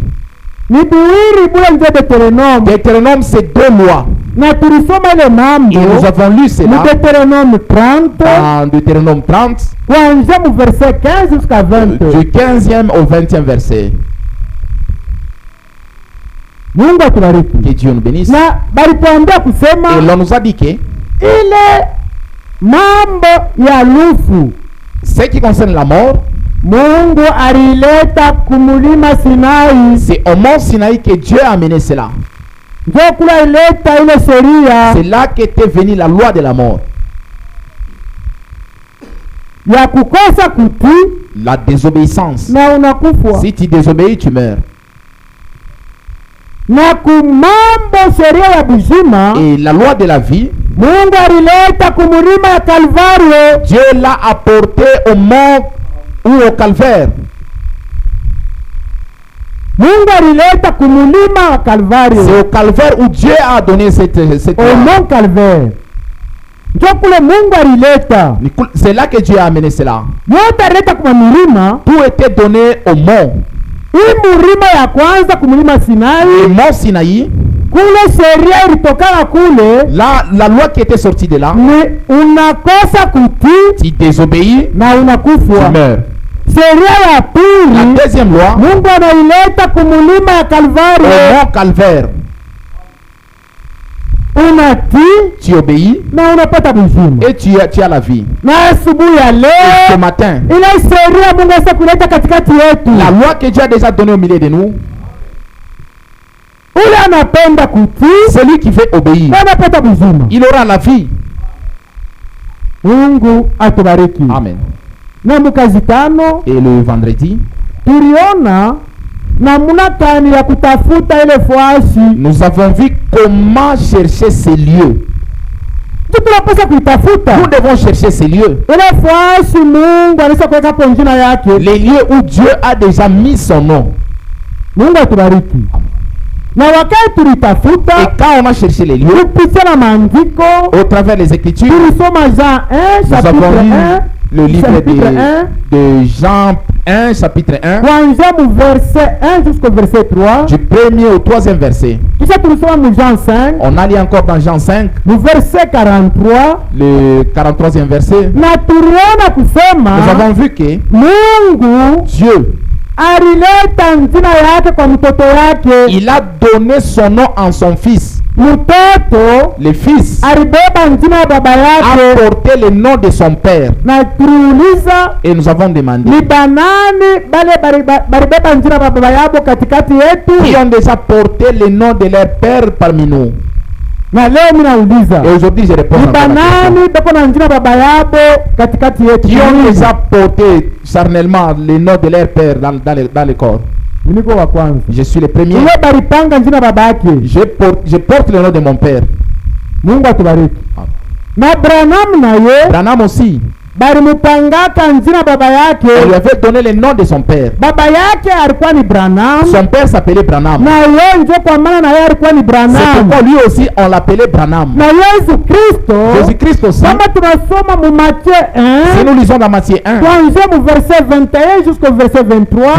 Ni biwili bule ndio Deuteronome, Deutéronome, c'est deux lois. na tulisoma ile Et nous mambo avons lu mu cela Deuteronome 30 dans Deutéronome 30, kuanzia mu verset 15 jusqu'à 20. du 15e au 20e verset. Mungu atubariki. Que Dieu nous bénisse. Na balituambia Et kusema l'on nous a dit que ile mambo ya lufu ce qui concerne la mort, Mungu alileta kumulima Sinai, c'est au mont Sinaï que Dieu a amené cela. ndio kula ileta ile sheria C'est là qu'était venue la loi de la mort. ya kukosa kutii La désobéissance. na unakufwa, Si tu désobéis, tu meurs. na kumambo sheria ya buzima Et la loi de la vie, Mungu alileta kumulima ya Kalvario. Dieu l'a apporté au mont ou au calvaire. Mungu alileta kumulima wa Kalvario, C'est au calvaire où Dieu a donné cette au loi. mont Calvaire, ndio kule Mungu alileta C'est là que Dieu a amené cela. yote, alileta kuma milima. Tout était donné au mont. Hii mulima ya kwanza kumulima Le Sinai, mont Sinaï, kule sheria ilitokana kule là, la loi qui était sortie de là, ni unakosa kutii tu désobéis, na tu unakufwa. meurs. Sheria ya La pili deuxième loi, Mungu anaileta kumulima ya au Kalvario, mont calvaire, unatii tu obéis na unapata buzima. et tu as la vie. Na asubuhi ya Ce leo matin, ile sheria Mungu asa kuleta katikati yetu, la loi que Dieu a déjà donnée au milieu de nous, ule anapenda kutii celui qui veut obéir, na anapata buzima. il aura la vie. Mungu atubariki. Amen. Na mukazi tano Et le vendredi, tuliona namuna gani ya kutafuta ile fuasi. nous avons vu comment chercher ces lieux. Tunapaswa kuitafuta Nous devons chercher ces lieux. ile fuasi Mungu anaweza kuweka hapo jina yake. Les lieux où Dieu a déjà mis son nom. Mungu atubariki. Na wakati tulitafuta Et quand on a cherché les lieux, kupitia na maandiko, au travers des Écritures, tulisoma Jean 1 nous avons chapitre lu 1 le livre chapitre 1 de Jean 1, chapitre 1, kuanzia mu verset 1 jusqu'au verset 3. du 1er au 3e verset. Kisha tulisoma mu Jean 5 On a lu encore dans Jean 5, mu verset 43, le 43e verset. na tuliona Nous kusema avons vu que Mungu Dieu, alileta jina yake kwa mtoto yake il a donné son nom en son fils. mtoto le fils alibeba jina ya baba a yake, porté le nom de son père. na tuliuliza Et nous avons demandé, ni banani bale baribeba jina ya baba yabo katikati yetu? qui ont déjà porté le nom de leur père parmi nous? Na leo mimi nauliza, Et aujourd'hui, je réponds ni encore à la question. banani beko na jina ya baba yabo katikati yetu? Qui ont déjà porté charnellement le nom de leur père dans le corps? Niko wa kwanza. Je suis le premier. Yeye baripanga jina ya baba yake. Je porte le nom de mon père. Mungu atubariki. Na Branham naye Branham aussi, balimupangaka jina baba on lui yake. avait donné le nom de son père. Baba yake alikuwa ni Branham, Son père s'appelait Branham. na yeye ndio kwa maana na yeye alikuwa ni C'est Branham. pourquoi lui aussi on l'appelait Branham. Na Yesu Kristo, Jésus-Christ aussi, kama tunasoma mu Matthieu si 1 nous lisons dans Matthieu 1, tuanzie mu verset 21 jusqu'au verset 23,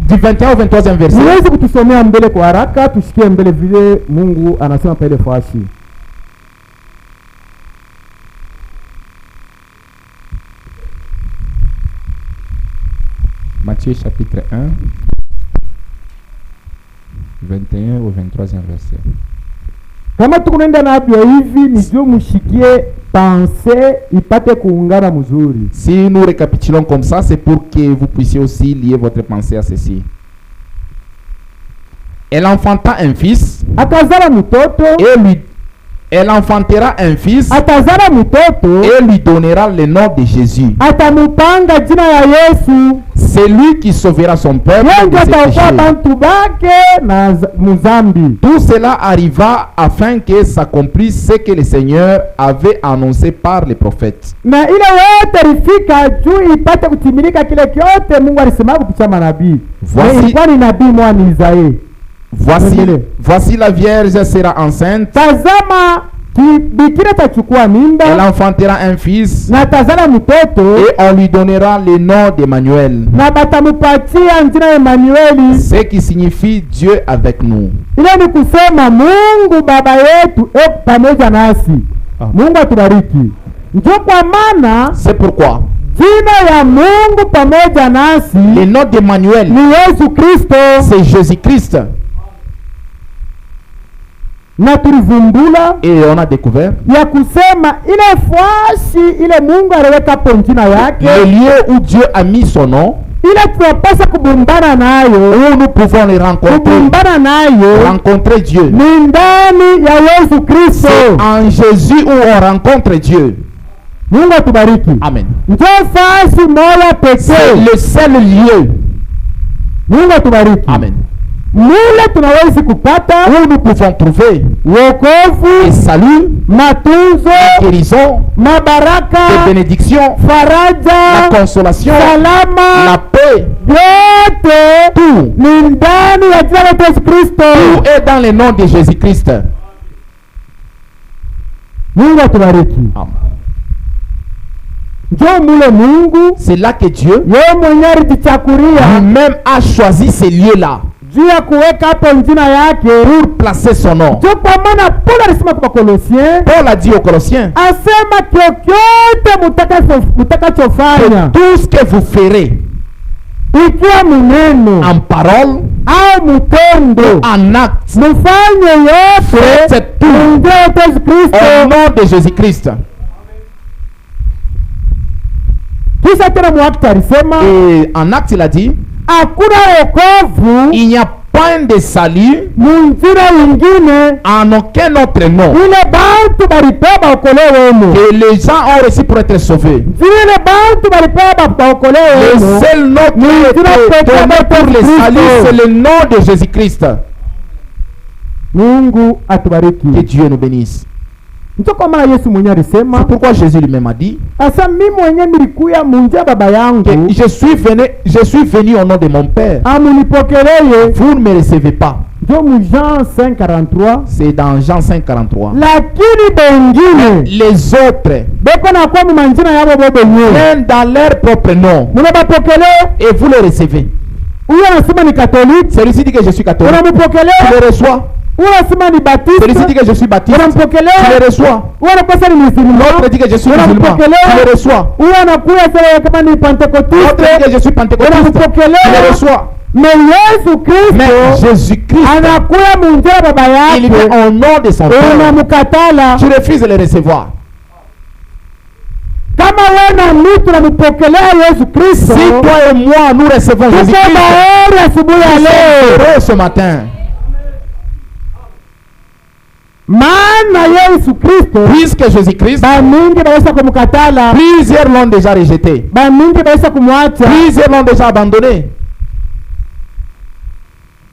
du 21 au 23e verset, niwezi kutusomea mbele kwa haraka tusikie mbele vile Mungu anasema pale fasi. Matthieu chapitre 1, 21 au 23e verset. Kama tukunaenda navyo hivi nijue mushikie pense ipate kuungana mzuri. Si nous récapitulons comme ça, c'est pour que vous puissiez aussi lier votre pensée à ceci. Elle enfanta un fils Akazala mtoto, elle enfantera un fils atazala mtoto, et lui donnera le nom de Jésus. atamupanga jina ya Yesu. C'est lui qui sauvera son peuple Yeye de ndio ses ataokoa péchés. bantu bake na muzambi. Tout cela arriva afin que s'accomplisse ce que le Seigneur avait annoncé par les prophètes. Na ile yote ilifika juu ipate kutimilika kile kyote Mungu alisema kupitia manabii. Voici- Ilikuwa ni nabii mwana Isaia. Voici la Vierge sera enceinte, Tazama bikira tachukua elle mimba enfantera un fils na tazala mtoto et on lui donnera le nom d'Emmanuel, na batamupatia jina Emanueli. ce qui signifie Dieu avec nous. Ile ni kusema Mungu baba yetu pamoja nasi. Mungu atubariki. Ndio kwa maana C'est pourquoi jina ya Mungu pamoja nasi le nom d'Emmanuel, ni Yesu Kristo. c'est Jésus-Christ. Na tulivumbula Et on a découvert ya kusema ile fwashi ile Mungu aliweka hapo jina yake, le lieu où Dieu a mis son nom, ile tunapaswa kubumbana nayo, où nous pouvons les kubumbana nayo rencontrer Dieu. ni ndani ya Yesu Kristo. C'est en Jésus où on rencontre Dieu. Mungu atubariki. Amen. Ndio fasi moja C'est pekee. le seul lieu. Mungu atubariki. Amen. Mule tunawezi kupata Où nous pouvons trouver le wokovu, salut, matunzo, la guérison, mabaraka, les bénédictions, la faraja, consolation, la salama, paix. yote Tout, ni ndani ya jina la Yesu Kristo. tout est dans le nom de Jésus-Christ. Mungu atubariki. Amen. Njoo mule Mungu C'est là que Dieu yeye mwenyewe alijichakuria lui-même a choisi ces lieux-là juu ya kuweka hapo jina yake. pour placer son nom. Ndio kwa maana Paulo alisema kwa Kolosien, Paul a dit aux Colossiens, asema kyokyote mutakachofanya, tout ce que vous ferez ikiwa muneno en parole, au mutendo, en acte, mufanye yote faites tout mungia Yesu au Kristo. nom de Jésus-Christ. Kisha tena mwakati alisema Et en acte, il a dit, hakuna wokovu il n'y a point de salut munjira ingine en aucun autre nom ile bantu balipewa baokolewemo, que les gens ont reçu pour être sauvés. zile bantu balipewa Le baokolewemo. seul nom qui a été donné pour les saluts, c'est le nom de Jésus-Christ. Mungu Que atubariki. Dieu nous bénisse. Ndio kwa maana Yesu mwenyewe C'est alisema, pourquoi Jésus lui-même a dit asa mimi mwenyewe nilikuya munjia baba que yangu, je suis venu au nom de mon Père. amunipokeleye. Vous ne me recevez pas. Ndio mu Jean 5:43. C'est dans Jean 5:43. Lakini bengine Les autres beko na kwa manjina yabo bobo nyewe viennent dans leur propre nom munabapokelea. et vous les recevez. Huyo anasema ni Katoliki, Celui-ci dit que je suis catholique, tu unamupokelea. le reçois. Huyo anasema ni Celui-ci dit Baptiste, que je suis baptiste, tu unamupokelea. le reçois. Huyo anakosa ni musulmani, L'autre dit que je suis musulman, tu le reçois. huyo anakuya sasa kama ni L'autre Pentecoste, dit que je suis pentecôtiste, tu le reçois. Mais Jésus-Christ, anakuya munjia baba il vient yako, au nom de son Père. unamkatala. Tu refuses de le recevoir. Kama wewe na mtu unampokea Yesu Kristo, Si toi et moi nous recevons tuko Jésus-Christ, mahali asubuhi ya nous leo. sommes heureux ce matin. Maana Yesu Kristo, Puisque Jésus-Christ, bamingi baweza kumkatala, plusieurs l'ont déjà rejeté. bamingi baweza kumwacha. Plusieurs l'ont déjà abandonné.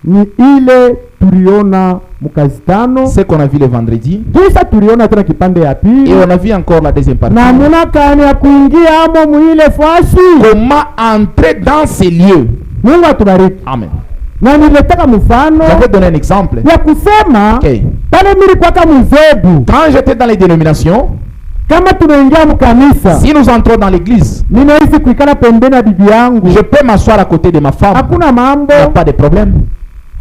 Ni ile tuliona mkazi tano, Ce qu'on a vu le vendredi. kisha tuliona tena kipande ya Et pili. on a vu encore la deuxième partie. Namuna kani ya kuingia amo mwile fasi. Comment entrer dans ces lieux. Mungu atubariki. Amen. Na niletaka mfano Je vais donner un exemple. ya kusema Ok. pale mili kwaka mzebu, Quand j'étais dans les dénominations, kama tunaingia mkanisa, si nous entrons dans l'église, ninaweza kuikala pembeni ya bibi yangu, je peux m'asseoir à côté de ma femme. hakuna mambo. Il n'y a pas de problème.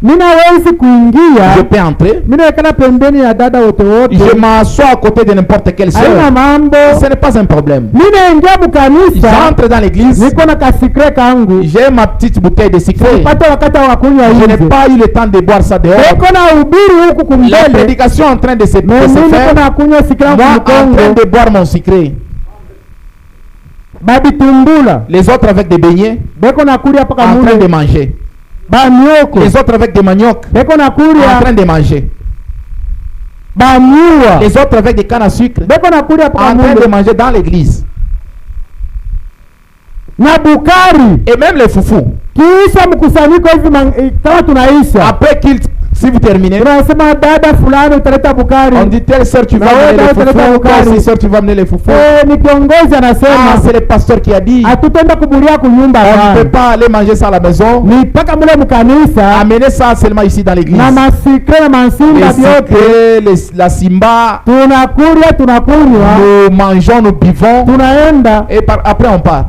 Ninaweza kuingia, Je peux entrer. ninaikala pembeni ya dada wote wote, Je m'assois à côté de n'importe quelle haina sœur. mambo. Ce n'est pas un problème. Ninaingia mkanisa, J'entre dans l'église. niko na kasikre kangu, J'ai ma petite bouteille de secret. pata wakati wa kunywa Je n'ai nje, pas eu le temps de boire ça dehors. niko na ubiri huku La kumbele, prédication en train de se mimi niko faire. na kunywa sikra Moi en train mkongo, de boire mon secret. babi tumbula Les autres avec des beignets. beko na kuria paka En train de mule, manger. bamioko Les autres avec des maniocs. beko na En kuria, train de manger. bamiwa Les autres avec des cannes à sucre. beko na kuria paka En train de mule, manger dans l'église. na bukari. Et même les foufous. Kisha mkusanyiko hivi kama tunaisha, Après si vous terminez, tunasema dada fulani utaleta bukari. on dit telle sœur tu vas Na wewe amener les utaleta foufous. bukari. Telle sœur tu vas amener les foufous. Ni kiongozi Ah, anasema c'est le pasteur qui a dit. hatutenda kubulia kunyumba On ne peut bwana, pas aller manger ça à la maison. ni mpaka mule mkanisa Amenez ça seulement ici dans l'église. na masikre na mansimba Les vyote secrets, la simba, tunakuria tunakunywa nous mangeons, nous buvons. tunaenda. Et après on part.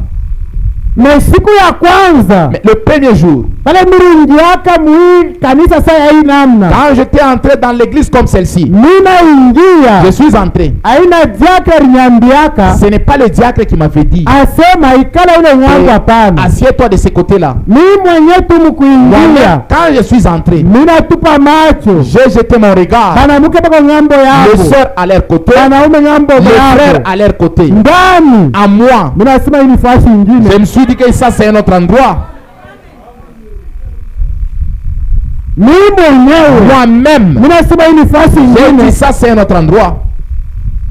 Me siku ya kwanza Mais le premier jour, pale miringiaka mwi kanisa saa ya hii namna, quand j'étais entré dans l'église comme celle-ci, ninaingia je suis entré. aina diakre rinyambiaka Ce n'est pas le diacre qui m'avait dit asema ikala ule mwangu, hapana. assieds-toi de ce côté-là. Mi mwenye tu Moi-même, mkuingia quand je suis entré, minatupa macho, j'ai jeté mon regard. banamuke pako ngambo Les yako, sœurs à leur côté, banaume ngambo les frères yako, à leur côté. ndani À moi, minasema hii ni fasi je ingine. me suis dit que ça c'est un autre endroit. Mi mwenyewe Moi-même, minasema hii ni fasi j'ai ingine, dit ça c'est un autre endroit.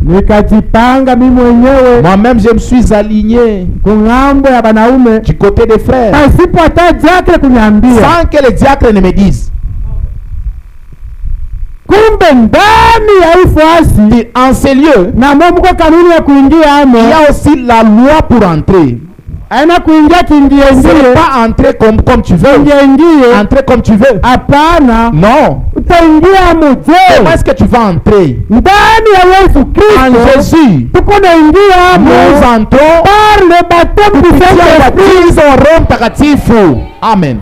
nikajipanga mi mwenyewe Moi-même, je me suis aligné kungambo ya banaume du côté des frères pasipo hata diakre kunyambia. sans que les diacres ne me disent. Kumbe ndani ya hii fasi Et en ces lieux, na mko kanuni ya kuingia amo, il y a aussi la loi pour entrer. aina kuingia kiingie Ce n'est ingie pas entrer comme tu veux. ingie ingie, Entrer comme tu veux. hapana. Non. Utaingia muje Comment est-ce que tu vas entrer? ndani ya Yesu En Kristo, Jésus, tuko naingia amo nous entrons par le baptême du kupitia Saint-Esprit. ubatizo wa Roho Mtakatifu. Amen.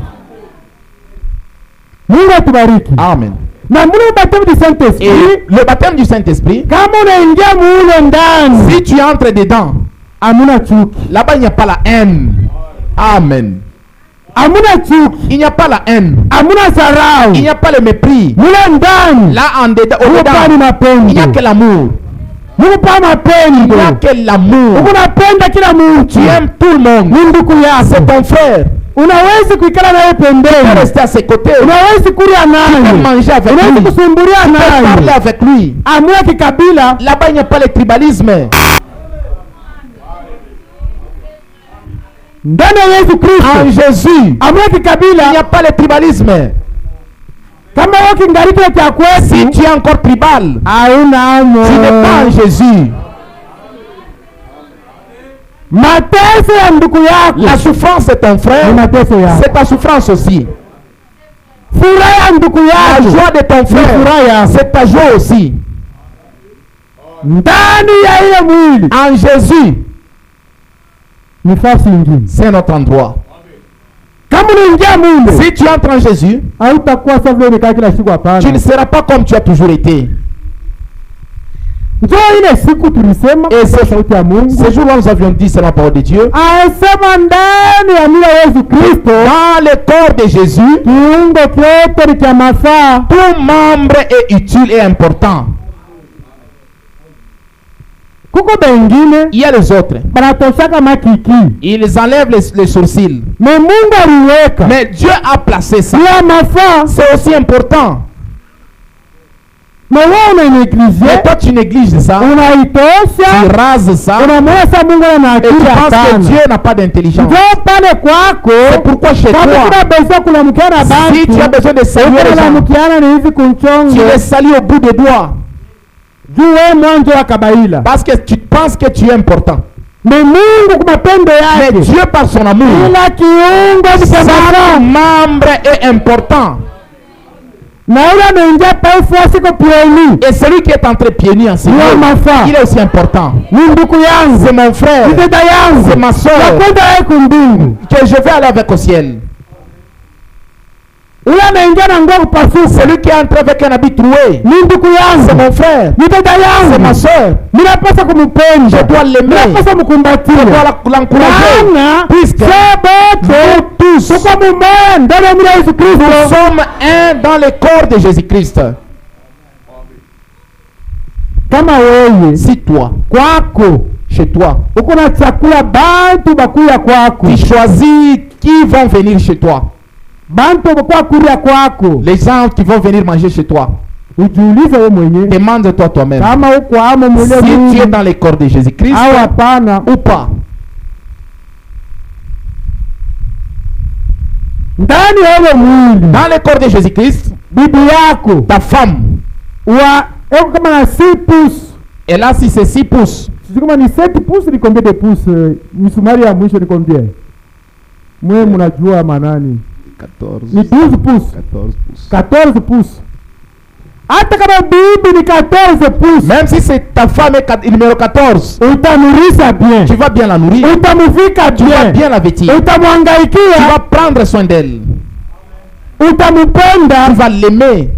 Mungu atubariki. Amen. Na mule baptême du Saint-Esprit, Et le baptême du Saint-Esprit, kama unaingia mule ndani, si tu entres dedans, amuna chuki, là-bas il n'y a pas la haine. Amen. amuna chuki, Il n'y a pas la haine. amuna sarau. Il n'y a pas le mépris. Mule ndani Là, au Mungu pa ni dedans, il n'y a mapendo, que l'amour. Mungu pa Il mapendo. n'y a que l'amour. Unapenda kila mtu, Tu aimes tout le monde. ni ndugu C'est yako, ton frère. unawezi kuikala naye Tu peux pembeni, rester à ses côtés. unawezi kulia Tu peux naye, manger avec unawezi lui. Tu kusumbulia peux parler naye. avec lui. Amua kikabila Là-bas, il n'y a pas le tribalisme. ndani ya Yesu En Kristo, Jésus, amua il n'y kikabila. a pas le tribalisme. Kama wewe kingali kile cha Si kwetu, tu es encore tribal, hauna amo. tu n'es pas en Jésus. Mateso ya ndugu yako La souffrance de ton ni frère, mateso yako, c'est ta souffrance aussi. furaha ya ndugu La yako joie de ton ni furaha frère, yako. c'est ta joie aussi. Ndani ya ile mwili En Jésus, ni fasi ingine. c'est notre endroit. Kama unaingia mule, Si tu entres en Jésus, hautakuwa sawa vile umekaa kila siku, tu ne hapana. seras pas comme tu as toujours été. Njoo ile siku tulisema Et kwa sauti ya Mungu. ce jour-là, nous avions dit c'est la parole de Dieu. Asema ndani ya mwili wa Yesu Kristo, Dans le corps de Jésus, kiungo kyote ni cha mafaa. tout membre est utile et important. Kuko bengine Il y a les autres. banatoshaka makiki. Ils enlèvent les sourcils. Mais Mungu aliweka. Mais Dieu a placé ça. Ya mafaa. C'est aussi important. Mais wewe unaneglige. Mais toi, tu négliges ça. Unaitosha. Tu rases ça. Unamwesa Mungu ana Et tu akili penses que hapana. Dieu n'a pas d'intelligence. Njoo pale kwako. C'est pourquoi chez Kama toi, kuna besoin kulamkiana bantu. si tu as besoin de saluer les gens, Kulamkiana ni hivi kunchongo. tu les salues au bout des doigts. Juu wewe mwanzo wa kabaila. Parce que tu penses que tu es important. Mais Mungu kwa mapendo Mais yake. Dieu, par son amour, Kila kiungo ni cha chaque mafaa. membre est important. Na yule anaingia paifu kwa pieni. Et celui qui est entré pieds nus en ce Ndio moment, mafaa. il est aussi important. Ni ndugu yangu. C'est mon frère, Ni dada yangu. c'est ma soeur, Nakwenda yeye kumbingu. que je vais aller avec au ciel. Ule anaingia na nguo kupasuka. Celui qui est entré avec un habit troué, Ni ndugu c'est yangu. mon frère, Ni dada c'est ma yangu. soeur. Ninapaswa kumpenda. Je dois l'aimer. Ninapaswa Je mkumbatia. dois l'encourager. Maana Puisque sote tous tuko mumoja ndani ya mwili wa Yesu Kristo. nous sommes un dans le corps de Jésus-Christ. Kama wewe Si toi, kwako chez toi, uko na chakula bantu bakuya kwako. tu choisis qui vont venir chez toi, Bantu bakwa kulia kwako. les gens qui vont venir manger chez toi, Ujiulize wewe mwenyewe demande-toi toi-même kama uko amo mule si tu es Mungu dans le corps de Jésus-Christ au hapana. ou pas. Ndani ya ile mwili Dans le corps de Jésus-Christ, bibi yako ta femme, wa eko kama na 6 pouces. elle a si c'est 6 pouces. Sisi kama ni 7 pouces ni combien de pouces? Misumari ya mwisho ni combien? Mwe mnajua manani? 14, Ni 12 pouces. 14 pouces. 14 pouces. Hata kama bibi ni 14 pouces. Même si c'est ta femme est numéro 14, Utanurisha bien. tu vas bien la nourrir, Utamuvika tu vas bien. bien la vêtir, tu Utamwangaikia. vas prendre soin d'elle, tu Utamupenda vas l'aimer.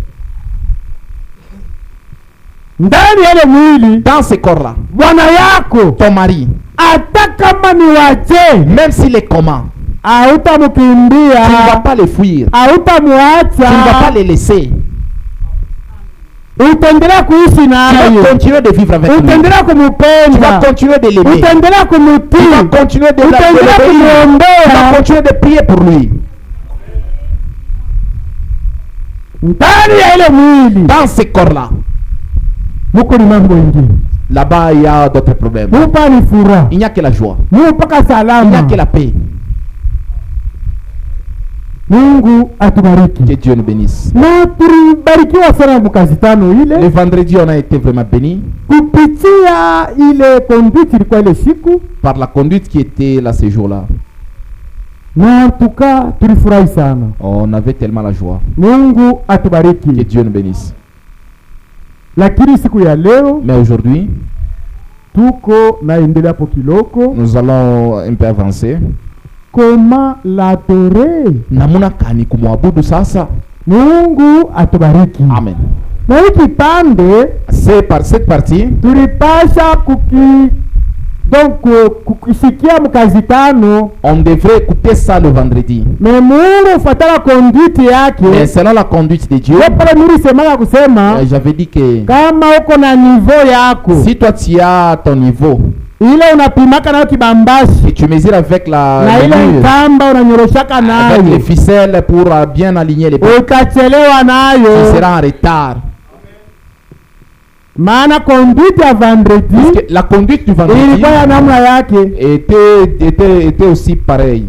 ndani ya ile mwili. Dans ce corps-là, Bwana yako ton mari, hata kama ni waje, même s'il est comment, tu ne vas hautamukimbia, pas les fuir, tu ne vas hautamuacha, pas les laisser. utaendelea kuishi Tu vas naye, continuer de vivre avec lui. utaendelea Tu vas kumupenda, continuer de l'aimer. utaendelea Tu vas kumutii, continuer de utaendelea l'obéir. Tu vas kumwombea continuer de prier pour lui. ndani ya ile mwili. Dans ce corps-là, Muko ni mambo ingine, là-bas, il y a d'autres problèmes. mupa ni furaha, Il n'y a que la joie. mupaka Il n'y a salama. que la paix. Mungu atubariki. Que Dieu nous bénisse. Na tulibarikiwa sana mkazi tano Le ile vendredi, on a été vraiment bénis kupitia ile conduite ilikuwa ile siku, par la conduite qui était là ce jour-là. na tuka tulifurahi sana. On avait tellement la joie. Mungu Que atubariki. Dieu nous bénisse. Lakini siku ya leo Mais aujourd'hui, tuko naendelea hapo kiloko, nous allons un peu avancer. koma l'adorer. Namuna kani kumwabudu sasa. Mungu atubariki. Amen. Na hii kipande C'est par cette partie, tulipasha kukisikia mkazi tano, on devrait écouter ça le vendredi. me Mungu fatala conduite Mais yake. selon la conduite de Dieu, Pale nilisema kusema j'avais dit que kama uko na niveau yako si toi tu as ton niveau ile unapimaka nayo et kibambashi tu mesures avec na la ile mesure, kamba unanyoroshaka avec les nayo, ficelles pour bien aligner les bouts, ukachelewa tu nayo, seras en retard. maana conduite ya vendredi Parce que la conduite du vendredi ilikuwa ya namna yake. était aussi pareil.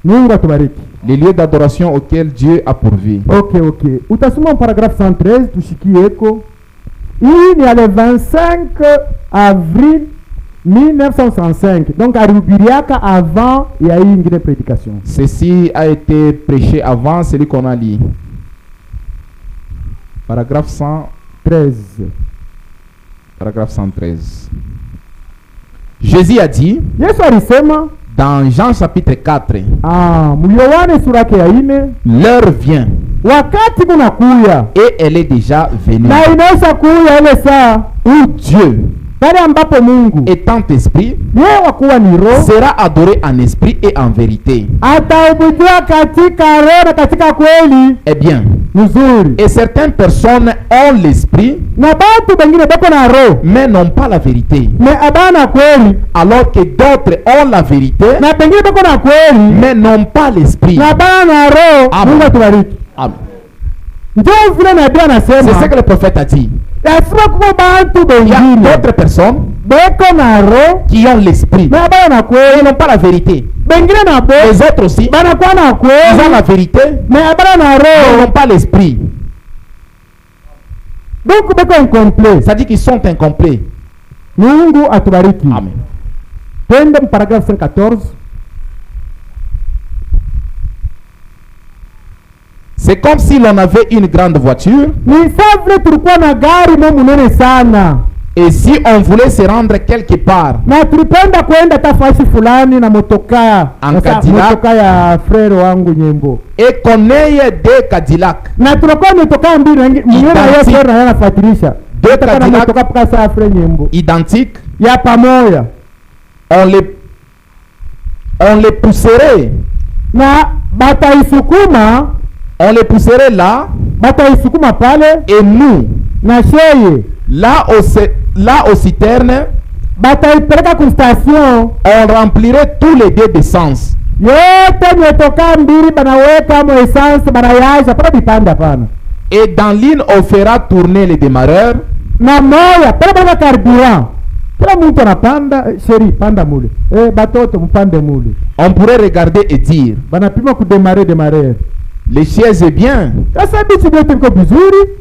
Mungu atubariki. Les lieux d'adoration auxquels Dieu a pourvu. Okay. Utasoma paragraphe 113 tushikieko. Hii ni le 25 avril 1965. Donc alihubiriaka avant ya hii ingine prédication. Ceci a été prêché avant celui qu'on a lu. Paragraphe 13. Paragraphe 113. Jésus a dit Yesu alisema dans Jean chapitre 4, Muyohane sura yake ya 4, l'heure vient wakati kunakuya et elle est déjà venue. na inaisha kuya ile saa Où Dieu, pale ambapo Mungu étant esprit, yeye wakuwa ni roho sera adoré en esprit et en vérité. ataabudiwa katika roho na katika kweli Eh bien, nzuri. et certaines personnes ont l'esprit, Na batu bengine bako na roho mais n'ont pas la vérité. me abana kweli, Alors que d'autres ont la vérité, na bengine bako na kweli mais n'ont pas l'esprit. na abana na roho. Amen. Mungu atubariki. Amen. Ndio vile nabii anasema C'est ce que le prophète a dit. lazima kuwa bantu Il y a bengine d'autres personnes beko na roho qui ont l'esprit, na abana na mais kweli, n'ont pas la vérité. bengine na bo Les autres aussi, banakuwa na ils ont la kweli vérité, me abana na mais roho, n'ont pas l'esprit. donc beko incomplet. C'est-à-dire qu'ils sont incomplets. Mungu atubariki. Amen. Twende mparagrafu 114. C'est comme si l'on avait une grande voiture Ni saa vile tulikuwa na gari mo munene sana et si on voulait se rendre quelque part na tulipenda kwenda tafasi fulani na motoka En sasa Cadillac. motoka ya frere wangu Nyembo, et qu'on ait des Cadillacs, na tunakuwa motoka mbili na mwingine na yeye frere na anafuatilisha Deux Nataka na Cadillac. motoka paka saa frere Nyembo identiques, ya pamoja on les pousserait, na bataisukuma là bataisukuma pale et nous, na sheye là aux citernes, bataipeleka ku station on remplirait tous les deux d'essence. yote motoka mbili banaweka mo essence banayaja pale bipanda pana Et dans l'une, on fera tourner les démarreurs na moya pale bana carburant, kila mtu anapanda sheri panda mule batoto mpande mule, on pourrait regarder et dire banapima kudemare le siège est bien, sasa bichi vyote viko vizuri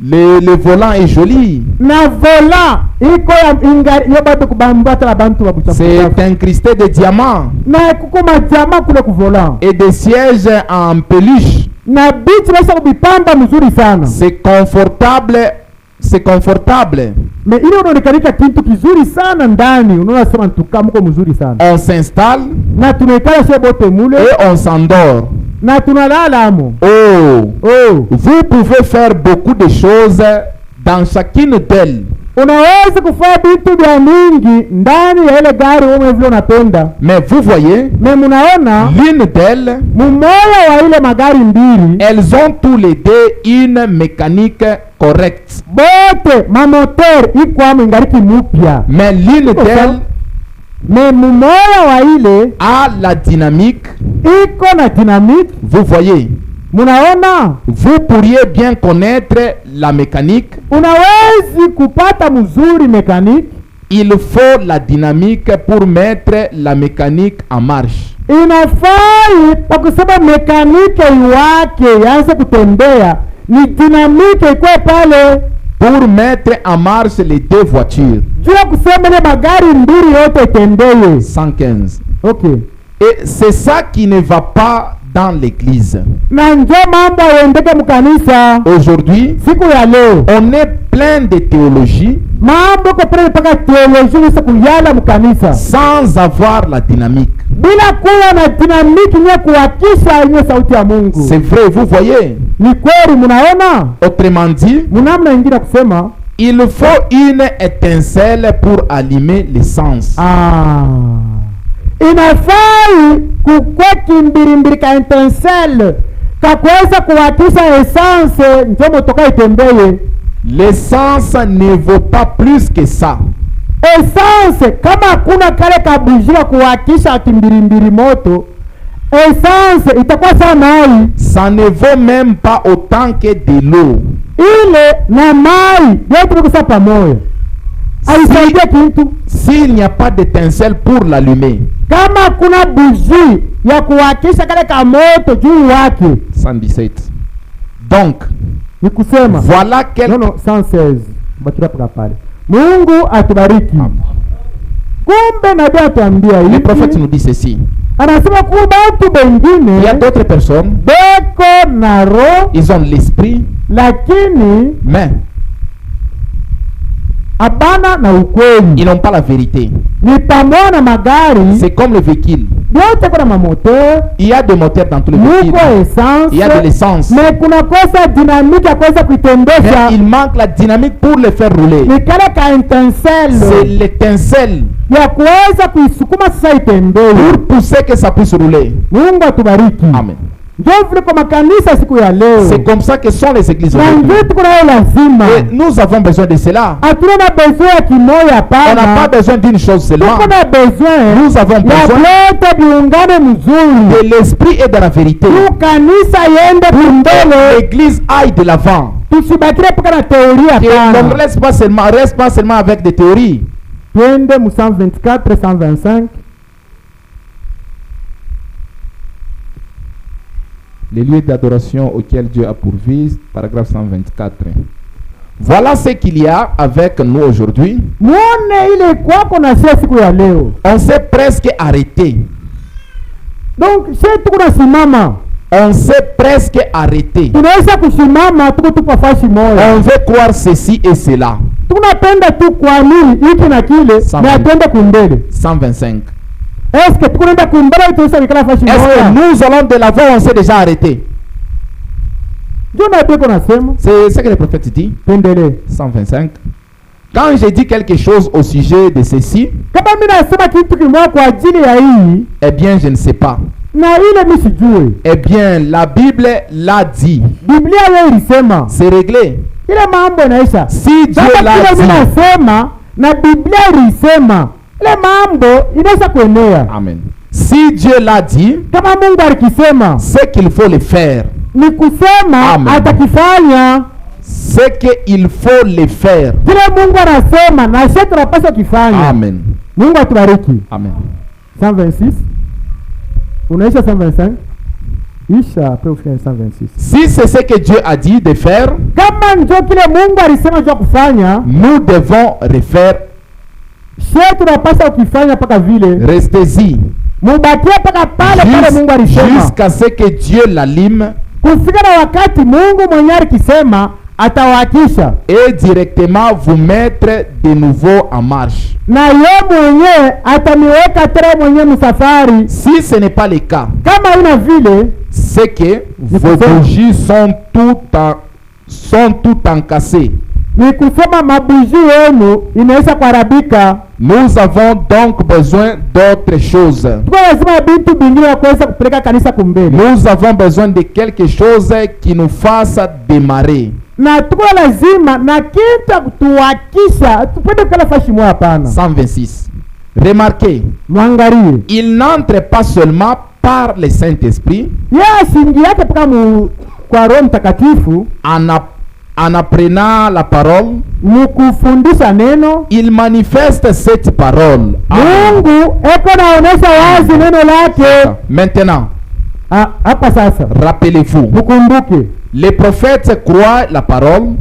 le volant est joli, na vola iko ya ingari yo bado kubambata la bantu babucha c'est incrusté de diamants na kuko majama kule kuvola et des sièges en peluche. na bichi basa kubipamba mzuri sana C'est confortable. me ile unaonekanika kitu kizuri sana ndani, unaona sema ntuka mko mzuri sana On s'installe na tunaikala she bote mule et on s'endort. na tunalala amo. Oh, vous pouvez faire beaucoup de choses dans chacune d'elles. Unaweza kufanya vitu vya mingi ndani ya ile gari wewe vile unapenda. Mais vous voyez, Me munaona l'une d'elles, mumoja wa ile magari mbili elles ont tous les deux une mécanique correcte. bote mamoteur iko amo ingariki mupya. Mais l'une d'elles Me mumoja wa ile a la dynamique. iko na dynamique. Vous voyez, Munaona vous pourriez bien connaître la mécanique. unawezi kupata mzuri mécanique. Il faut la dynamique pour mettre la mécanique en marche. Inafai pa kusema mekanike iwake yaanze kutembea, ni dinamike ikwe pale Pour mettre en marche les deux voitures. juu ya kusema ile magari mbili yote itembee. 115. Okay, Et c'est ça qui ne va pas dans l'église. na njo mambo yaendeke mkanisa Aujourd'hui, siku ya leo. on est plein de théologie Mambo kwa pale mpaka teolojia nisa kuyala mkanisa sans avoir la dynamique. bila kuwa na dinamiki nye kuhakisha nye sauti ya Mungu. C'est vrai, vous voyez. Ni kweli, munaona Autrement dit, munamna ingine kusema il faut une étincelle pour allumer l'essence. inafai kukwe kimbirimbiri ka intensele kakuweza kuhakisha essence njo motoka itembeye. L'essence ne vaut pas plus que ça. Essence kama hakuna kale kabujia kuhakisha kimbirimbiri moto, essence itakuwa sawa mai. Ça ne vaut même pas autant que de l'eau. Ile na mai yote vikusa pamoja, aisaidia kitu. S'il n'y a pas d'étincelle pour l'allumer. Kama kuna buji ya kuhakisha kale ka moto juu wake. 117. Donc, Ni kusema voilà quel... no 116 bakira paka pale. Mungu atubariki. Kumbe nabii atuambia Le hivi, prophète nous dit ceci. anasema kuwa watu Il y a wengine d'autres personnes, beko na roho ils ont l'esprit, lakini mais abana na ukweli. ils n'ont pas la vérité. Ni pamoja na magari C'est comme le véhicule. vyote kuna mamoteur, Il y a des moteurs dans tous les muko véhicules. essence, Il y a de l'essence. mais kuna kosa dynamique ya kuweza Mais kuitembesha. il manque la dynamique pour les faire rouler. Ni kale ka C'est intenselle l'étincelle ya kuweza kuisukuma sasa itembee. pour pousser que ça puisse rouler. Mungu atubariki. Amen. Ndio vile kwa makanisa siku ya leo. C'est comme ça que sont les églises Na aujourd'hui. ndio tuko nayo lazima. Et nous avons besoin de cela. Hatuna na besoin ya kimoya On n'a pas hapana. besoin d'une chose seulement. Tuko na besoin Nous avons ya besoin vyote viungane mzuri. de l'esprit et de la vérité. Tu kanisa yende kumbele. L'église aille de l'avant. Tusibakire paka na teoria Et on ne hapana. reste pas seulement avec des théories. Twende mu 124 125. Les lieux d'adoration auxquels Dieu a pourvu, paragraphe 124. Voilà ce qu'il y a avec nous aujourd'hui. Muone ile kwako na sisi siku ya leo. On s'est presque arrêté. Donc sisi tuko nasimama. On s'est presque arrêté. Tunaweza kusimama tuko tupa fashi moja. On veut croire ceci et cela. Tunapenda tu kuamini hiki na kile Sawa. na twende kumbele. 125. Est-ce que tunaenda kumbele au tunaweza kukala fashi Est-ce moja? que nous allons de l'avant ou on s'est déjà arrêté? Ndio na beko nasema. C'est ce que le prophète dit. Tuendelee. 125. Quand je dis quelque chose au sujet de ceci, Kama mimi nasema kitu kimoja kwa ajili ya hii eh bien, je ne sais pas. na ile mimi sijui. Eh bien, la Bible l'a dit. Biblia yeye ilisema. C'est réglé. Ile mambo inaisha. Si Dieu Sasa l'a kile mimi dit. nasema na Biblia ilisema. Ile mambo inaweza kuenea. Amen. Si Dieu l'a dit, Kama Mungu alikisema, c'est qu'il faut le faire. ni kusema Amen. atakifanya. C'est qu'il faut le faire. Kile Mungu anasema na sisi tunapaswa kifanya. Amen. Mungu atubariki. Amen. 126. Unaisha 125? Isha après ufike 126. Si c'est ce que Dieu a dit de faire, Kama ndio kile Mungu alisema ndio kufanya, nous devons refaire. sisi tunapaswa kufanya mpaka vile. Restez-y. Mubakie mpaka pale pale Mungu alisema. Jusqu'à ce que Dieu l'allume Kufika na wakati Mungu mwenyewe alikisema atawakisha. et directement vous mettre de nouveau en marche. Na yeye mwenyewe ataniweka tena mwenyewe msafari. Si ce n'est pas le cas, Kama una vile c'est que vos bougies sont toutes encassées. ni kusema mabuji yenu inaweza kuharibika. Nous avons donc besoin d'autre chose. Tuko lazima vitu vingine ya kuweza kupeleka kanisa kumbele. Nous avons besoin de quelque chose qui nous fasse démarrer. Na tuko lazima na kitu kutuwakisha tupende kala fashi moja hapana. 126. Remarquez, Mwangalie. il n'entre pas seulement par le Saint-Esprit Yeye singi yake paka kwa Roho Mtakatifu en apprenant la parole, mkufundisha neno. il manifeste cette parole. Mungu eko naonesha wazi neno lake. Maintenant, Hapa sasa rappelez-vous, mkumbuke, les prophètes croient la parole,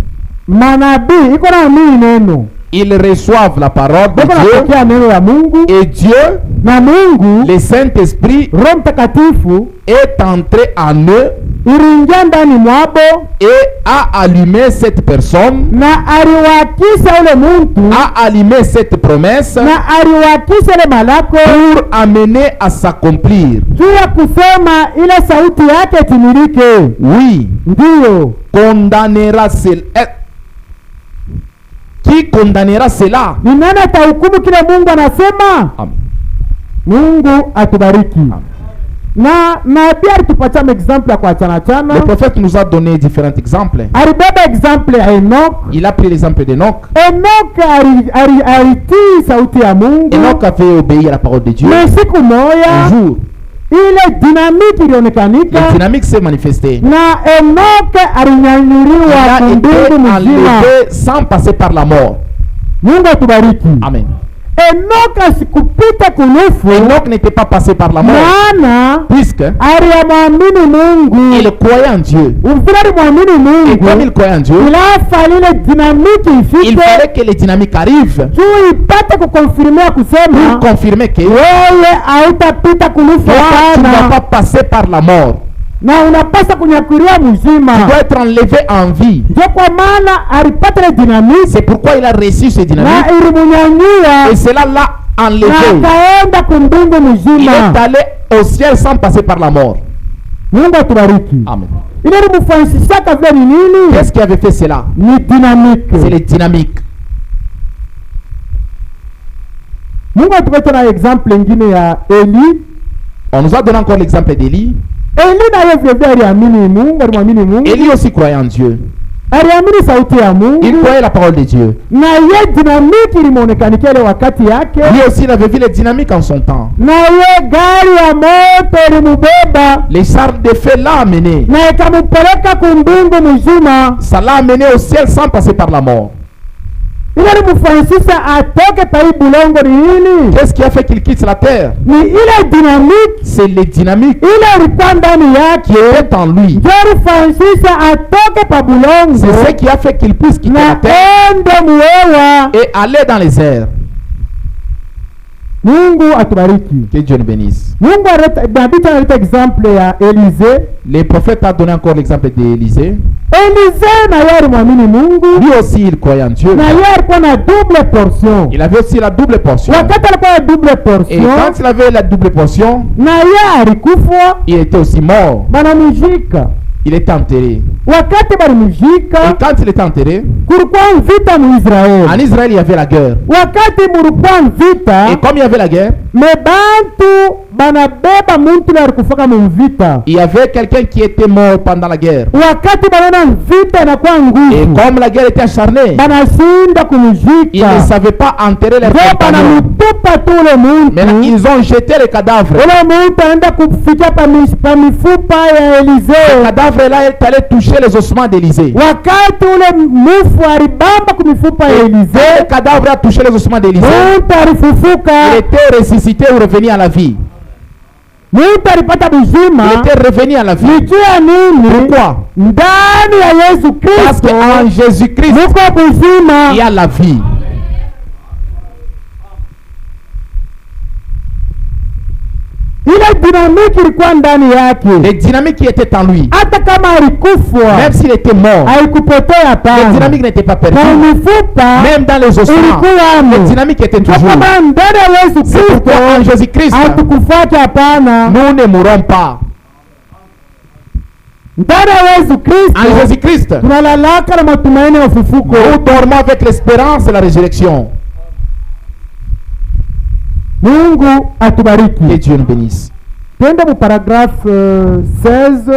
manabii iko na mimi neno. ils reçoivent la parole de Beko Dieu napokea neno la Mungu et Dieu, na Mungu le Saint-Esprit, Roho Mtakatifu est entré en eux iliingia ndani mwabo et a allumé cette personne, na aliwakisha ule muntu a allumé cette promesse na aliwakisha ile malako pour amener à s'accomplir. juu ya kusema ile sauti yake timilike. Oui, Ndiyo, condamnera cela. Qui condamnera cela? ni nani atahukumu kile Mungu anasema? Amen. Mungu atubariki. Na nabii alitupatia example ya kuachana Le chana. prophète nous a donné différents exemples. Alibeba example ya Enoch. Il a pris l'exemple d'Enoch. Enoch alitii sauti ya Mungu. Enoch avait obéi à la parole de Dieu. Na siku Un moja jour, ile dynamique ilionekanika la dynamique s'est manifestée. na Enoch Il alinyanyuliwa a été kumbingu mzima. enlevé sans passer par la mort. Mungu atubariki. Amen. Enoch asikupita kunufu Enoch n'était pas passé par la mort, maana puisque aliyamwamini Mungu. il croyait en Dieu. Uvile alimwamini Et comme il Mungu, croyait en Dieu, ilafa lile dynamiki il ifike fallait que les dynamiques arrivent juu ipate kukonfirmia pour kusema confirmer que wewe hautapita kunufu toi, tu ne vas pas hapana, passer par la mort. na unapasa kunyakuliwa Tu mzima. dois être enlevé en vie. Ndio kwa maana alipata ile dynamiki C'est pourquoi il a reçu ce na dynamique. Et ilimunyanyua cela l'a na enlevé. akaenda kumbingu Il mzima. est allé au ciel sans passer par la mort. Mungu atubariki. Amen. Ilimfanyisha vile ni nini? Qu'est-ce qui avait fait cela? Ni dynamique. C'est les dynamiques. Mungu atupata na exemple ingine ya Eli. On nous a donné encore l'exemple d'Élie. Eli na yeye vile aliamini Mungu, alimwamini Mungu. Élie aussi croyait en Dieu. Aliamini sauti ya Mungu. Il croyait la parole de Dieu. Na yeye dynamique ilimuonekanikia ile wakati yake. Lui aussi il avait vu les dynamiques en son temps. Na yeye gari ya moto ilimubeba. Les chars de feu l'ont amené. Na ikampeleka kumbingu mzima. Ça l'a amené au ciel sans passer par la mort. Qu'est-ce qui a fait qu'il quitte la terre? C'est les dynamiques qui étaient en lui. C'est ce qui a fait qu'il puisse quitter la terre et aller dans les airs. Que Dieu nous bénisse. Les prophètes ont donné encore l'exemple d'Élisée. Lui aussi il croyait en Dieu. Il avait aussi la double portion. Et quand il avait la double portion, il était aussi mort. Il était enterré. Et quand il était enterré, en Israël il y avait la guerre. Et comme il y avait la guerre, il y avait quelqu'un qui était mort pendant la guerre. Et comme la guerre était acharnée, ils ne savaient pas enterrer les compagnons. Maintenant, ils ont jeté les cadavres. Le cadavre là est allé toucher les ossements d'Élisée. Le cadavre a touché les ossements d'Élisée. Il était ressuscité ou revenu à la vie. Il était revenu à la vie. Pourquoi? Parce qu'en Jésus-Christ, il y a la vie. Les dynamiques qui étaient en lui, même s'il était mort, les dynamiques n'étaient pas perdues. Même dans les ossements, les dynamiques étaient toujours. C'est pourquoi en Jésus-Christ, nous ne mourrons pas. En Jésus-Christ, nous dormons avec l'espérance de la résurrection. Que Dieu nous bénisse. Twende mu paragraphe 16.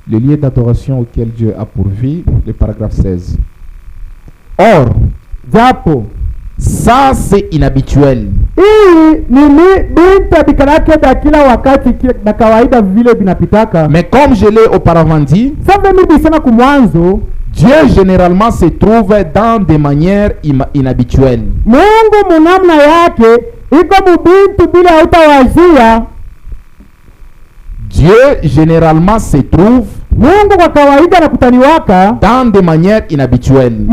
Le lieu d'adoration auquel Dieu a pourvu, le paragraphe 16. Or, Japo, ça c'est inhabituel. Mais comme je l'ai auparavant dit, Dieu généralement se trouve dans des manières inhabituelles. Dieu généralement se trouve dans des manières inhabituelles,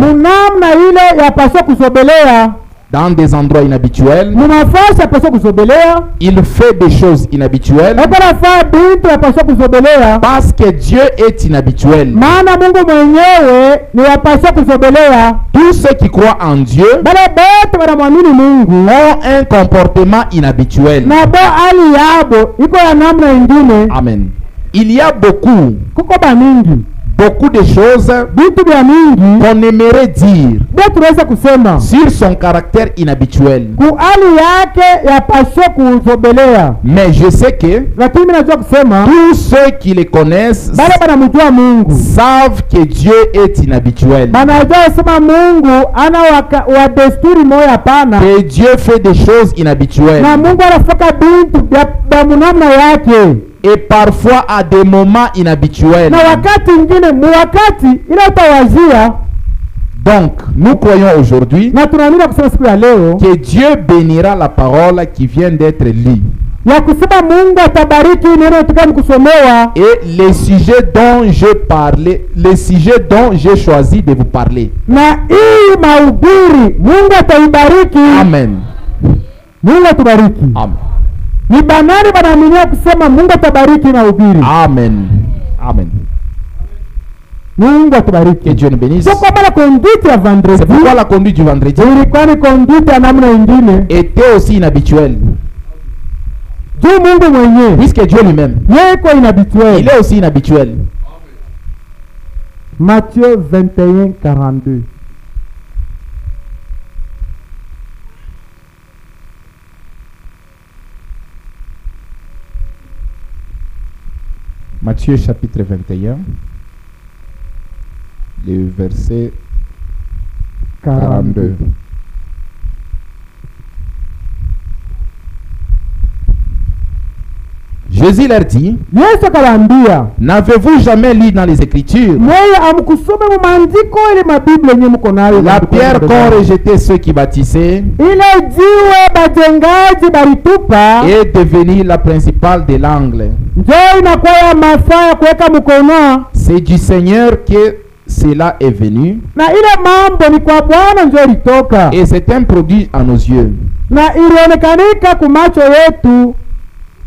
dans des endroits inhabituels. Il fait des choses inhabituelles parce que Dieu est inhabituel. Tous ceux qui croient en Dieu ont un comportement inhabituel. Amen. Il y a beaucoup de choses qu'on aimerait dire sur son caractère inhabituel. Mais je sais que tous ceux qui le connaissent savent que Dieu est inhabituel. Que Dieu fait des choses inhabituelles. Et parfois à des moments inhabituels. Donc, nous croyons aujourd'hui que Dieu bénira la parole qui vient d'être lue. Et les sujets dont j'ai choisi de vous parler. Amen. Amen. Ni banani banaaminia kusema Mungu atabariki na ubiri. Amen. Amen. Mungu atubariki. Que Dieu nous bénisse. C'est pourquoi la conduite ya vendredi. C'est pourquoi la conduite du vendredi ilikuwa ni conduite ya namna nyingine. Était aussi inhabituelle. Dieu Mungu mwenyewe. Puisque Dieu lui-même. Yeye kwa inhabituel. Il est aussi inhabituel. Matthieu 21:42. Matthieu chapitre 21, le verset 42. Jésus leur dit, n'avez-vous jamais lu dans les Écritures la pierre qu'ont rejeté ceux qui bâtissaient est devenue la principale de l'angle. C'est du Seigneur que cela est venu et c'est un produit à nos yeux.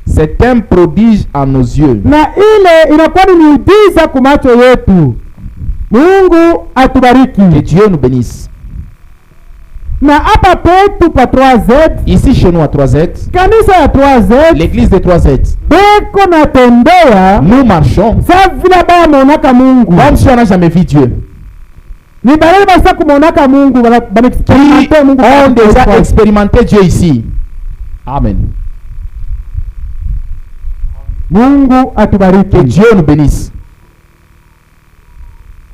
C'est un prodige à nos yeux. Na ile inakuwa ni miujiza kwa macho yetu. Mungu atubariki. Que Dieu nous bénisse. Na hapa petu pa 3Z. Ici chez nous à 3Z. Kanisa ya 3Z. L'église de 3Z. Beko na tembea. Nous marchons. Sa vile ba monaka Mungu. Comme si on n'a jamais vu Dieu. Ni balele basa kumonaka Mungu bana expérimenter Mungu. On déjà expérimenté Dieu ici. Amen. Mungu atubariki. Que Dieu nous bénisse.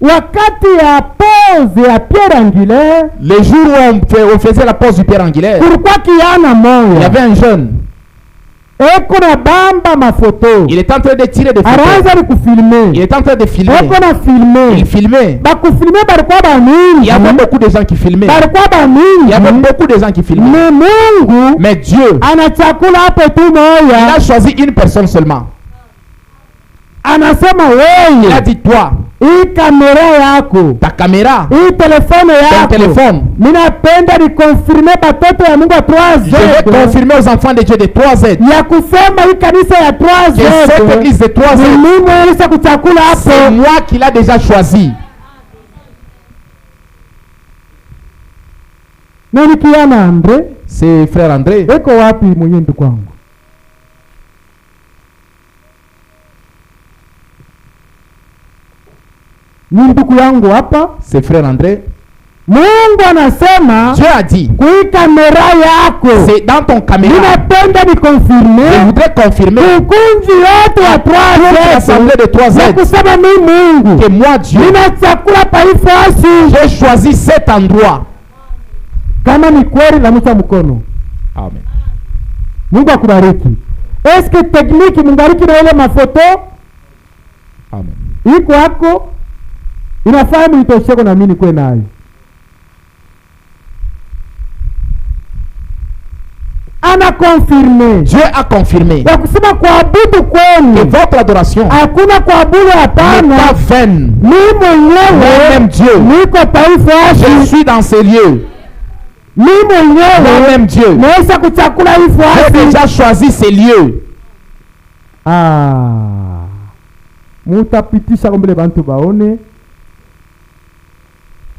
Wakati ya pause ya pierre angulaire, les jours où on faisait la pause du pierre angulaire, il y avait un jeune. Il est en train de tirer des photos. Il est en train de filmer. Il filmait. Il y avait beaucoup de gens qui filmaient. Il y avait beaucoup de gens qui filmaient. Mais Dieu, il a choisi une personne seulement. Il a dit, toi, ta caméra, ton téléphone, je vais confirmer aux enfants de Dieu de 3Z que cette église de 3Z, c'est moi qui l'a déjà choisi. C'est frère André. C'est frère André. Dieu a dit, c'est dans ton caméra. Je voudrais confirmer l'assemblée de 3Z que moi Dieu, j'ai choisi cet endroit. Amen. Mungu akubariki. Est-ce que technique mungariki na ile mafoto? Amen. Iko hako inafaa mitosheko na mimi kwe nayo. Ana confirmé. Dieu a confirmé. Ya kusema kuabudu kwenu. Et votre adoration. Hakuna kuabudu hapana. Pas vaine. Mimi mwenyewe. Même Dieu. Niko taifa. Je suis dans ces lieux. Mimi mwenyewe. Même Dieu. Naweza kuchakula hivi. J'ai déjà choisi ces lieux. Mutapitisha kombele bantu baone.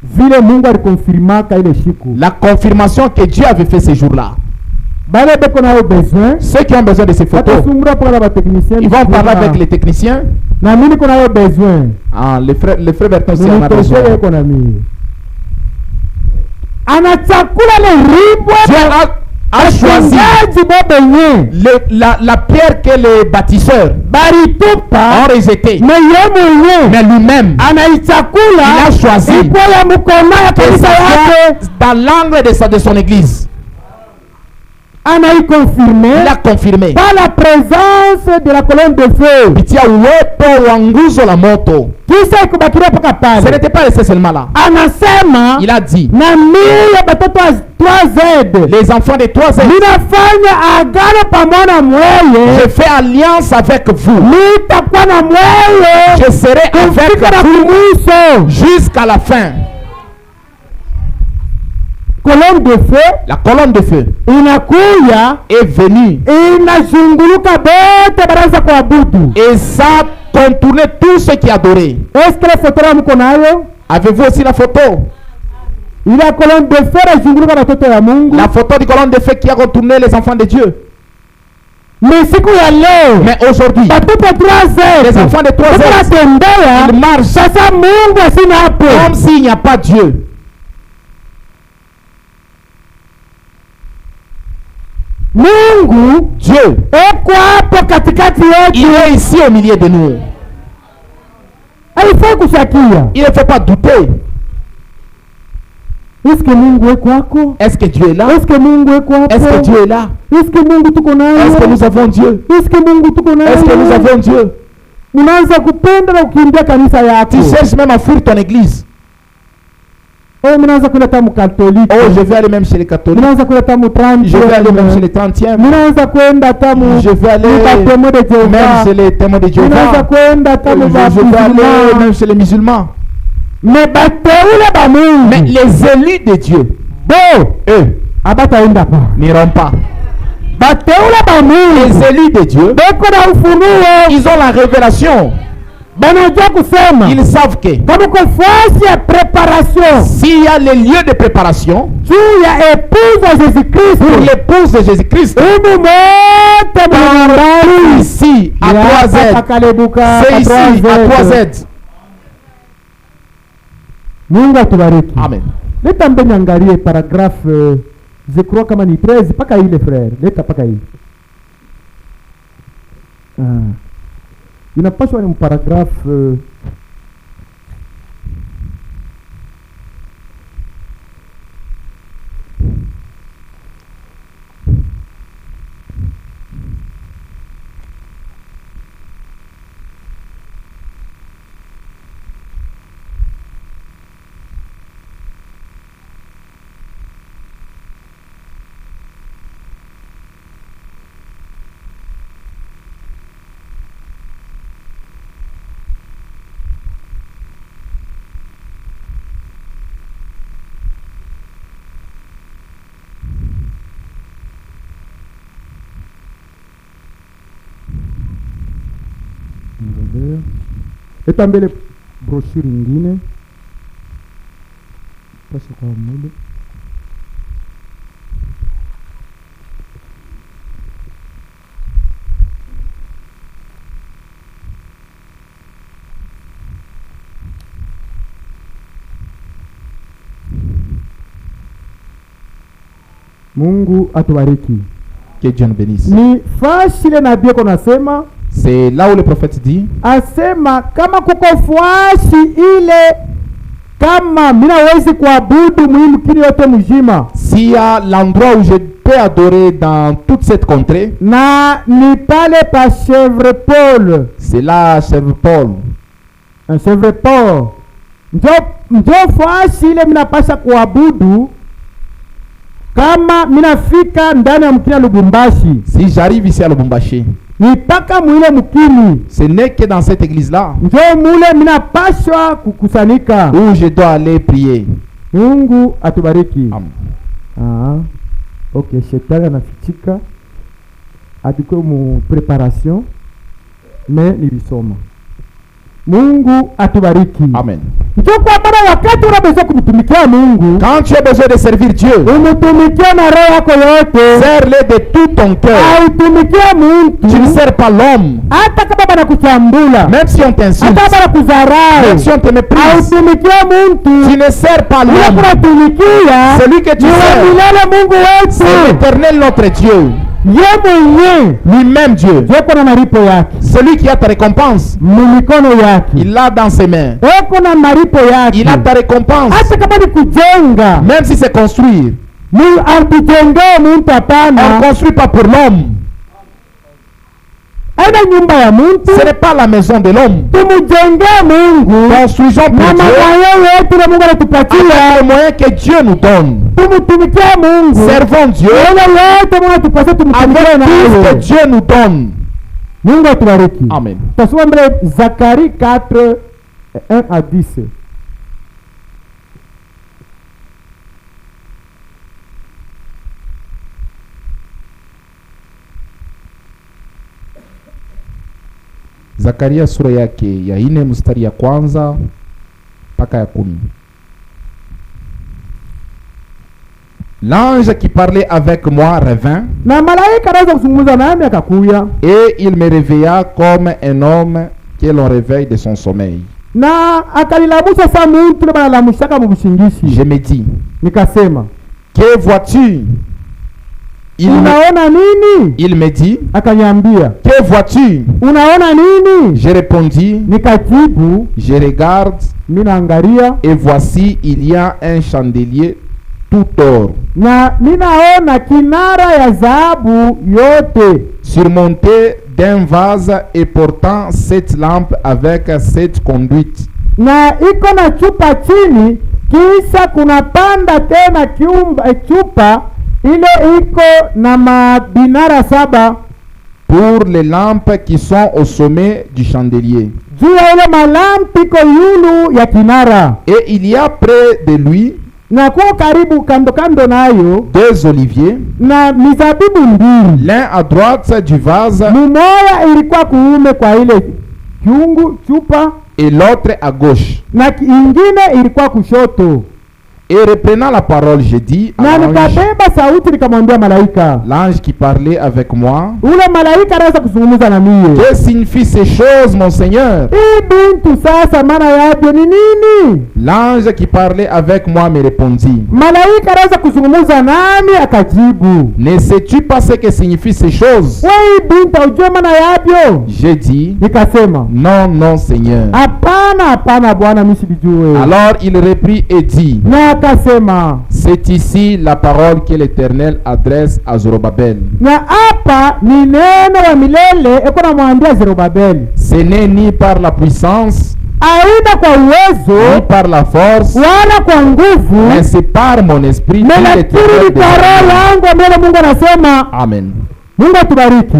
Vile Mungu alikonfirmaka ile siku. La confirmation que Dieu avait fait ce jour-là. Ceux qui ont besoin de ces photos, ils vont parler avec les techniciens. Ah, le frère Berton aussi en a besoin. Dieu a choisi la pierre que les bâtisseurs ont rejetée. Mais lui-même, il a choisi dans l'angle de son église. Il a confirmé par la présence de la colonne de feu. Ce n'était pas resté seulement là. Il a dit, les enfants de 3Z, je fais alliance avec vous. Je serai avec vous jusqu'à la fin. colonne de feu, la colonne de feu inakuya est venue, inazunguluka bote baraza kuabudu, et ça contourné tout ce qui adoraient. Est-ce que la photo là mko nayo? Avez-vous aussi la photo? La colonne de feu inazunguluka watoto ya Mungu. La photo du colonne de feu qui a contourné les enfants de Dieu. Mais siku ya leo, mais aujourd'hui, les enfants de 3 ans, ils marchent sasa Mungu asina hapo, comme s'il n'y a pas Dieu. Mungu, Dieu, eko hapo katikati yetu. Il est ici au milieu de nous. Haifai kushakia. Il ne faut pas douter. Est-ce que Mungu eko wako? Est-ce que Dieu est là? Est-ce que Mungu eko hapo? Est-ce que Dieu est là? Est-ce que Mungu tuko naye? Est-ce que nous avons Dieu? Est-ce que Mungu tuko naye? Est-ce que nous avons Dieu? Unaanza kupenda na kukimbia kanisa yako. Tu cherches même à fuir ton église. Oh, mnaanza kwenda tamu catholique. Oh, je vais aller même chez les catholiques. Mnaanza kwenda tamu 30. Je vais aller même chez les 30e. Mnaanza kwenda tamu. Je vais aller même chez les témoins de Jéhovah. Mnaanza kwenda tamu je vais aller même chez les musulmans. Mais bateule ba Mungu. Mais les élus de Dieu, eux, abataenda pa. n'iront pas. Bateule ba Mungu. Les élus de Dieu, beko na ufunuo. Ils ont la révélation. Ils savent que préparation, s'il y a les lieux de préparation pour l'épouse de Jésus-Christ, ici à 3Z, c'est ici à 3Z. Mungu atubariki. Amen. Leta mbele angalie paragraphe je crois kama ni 13 paka ile frère. Leta paka ile. Inapaswa ni mparagrafu leta mbele brochure nyingine pasha kwa mule. Mungu atubariki. Que Dieu nous bénisse. Ni fashile na bia kona sema. C'est là où le prophète dit, asema kama kuko fuasi ile kama mina wezi kuabudu muhimu kini yote mjima. S'il y a l'endroit où je peux adorer dans toute cette contrée, na ni pale pa Chèvre Paul. C'est là Chèvre Paul. Un Chèvre Paul. Njo fuasi ile mina pasha kuabudu kama mina fika ndani ya mkini Lubumbashi. Si j'arrive ici à Lubumbashi, nipaka mwile mkini, ce n'est que dans cette église là njo mule mina pashwa kukusanika, où je dois aller prier. Mungu atubariki. Amen. Okay, shetani anafichika adiko mu preparation mais nilisoma. Mungu atubariki. Amen. Kwa maana wakati unaweza kumtumikia Mungu, quand tu as besoin de servir Dieu, umtumikie na roho yako yote, sers-le de tout ton cœur. Autumikie Mungu. Tu ne sers pas l'homme. Hata kama banakuchambula, même si on t'insulte, hata kama banakudharau, même si on te méprise, autumikie Mungu. Tu ne sers pas l'homme. Celui que tu sers, c'est l'Éternel notre Dieu. Lui-même Dieu. Celui qui a ta récompense, il l'a dans ses mains. Il a ta récompense. Même si c'est construire, on ne construit pas pour l'homme. Ce n'est pas la maison de l'homme. Construisons pour Dieu avec les moyens que Dieu nous donne. Servons Dieu avec tout ce que Dieu nous donne. Amen. Zacharie 4, 1 à 10. Zakaria sura yake ya 4 mstari ya kwanza mpaka ya 10. L'ange qui parlait avec moi revint, na malaika anaweza kuzungumza nami akakuya, et il me réveilla comme un homme que l'on réveille de son sommeil. Na akalilamusha sa mtu bana lamushaka mu bushingishi. Je me dis, nikasema, que vois-tu? Unaona nini? Il me dit, akaniambia, que vois-tu? Unaona nini? Je répondis, nikajibu, je regarde, ninaangalia, et voici il y a un chandelier tout or, na ninaona kinara ya dhahabu yote, surmonté d'un vase et portant 7 lampes avec 7 conduites. Na iko na chupa chini, kisha kuna panda tena chupa ile iko na mabinara 7 pour les lampes qui sont au sommet du chandelier. Juu ya ile malampi iko yulu ya kinara. Et il y a près de lui, na kwa karibu kando kando nayo, 2 oliviers, na mizabibu mbili, l'un à droite du vase, mmoja ilikuwa kuume kwa ile chupa, et l'autre à gauche, na ingine ilikuwa kushoto. Et reprenant la parole, j'ai dit à l'ange qui parlait avec moi, que signifient ces choses, mon Seigneur? L'ange qui parlait avec moi me répondit, ne sais-tu pas ce que signifient ces choses? J'ai dit, non, non, Seigneur. Alors il reprit et dit, c'est ici la parole que l'Éternel adresse à Zorobabel. Ce n'est ni par la puissance, ni par la force, mais c'est par mon esprit. Amen.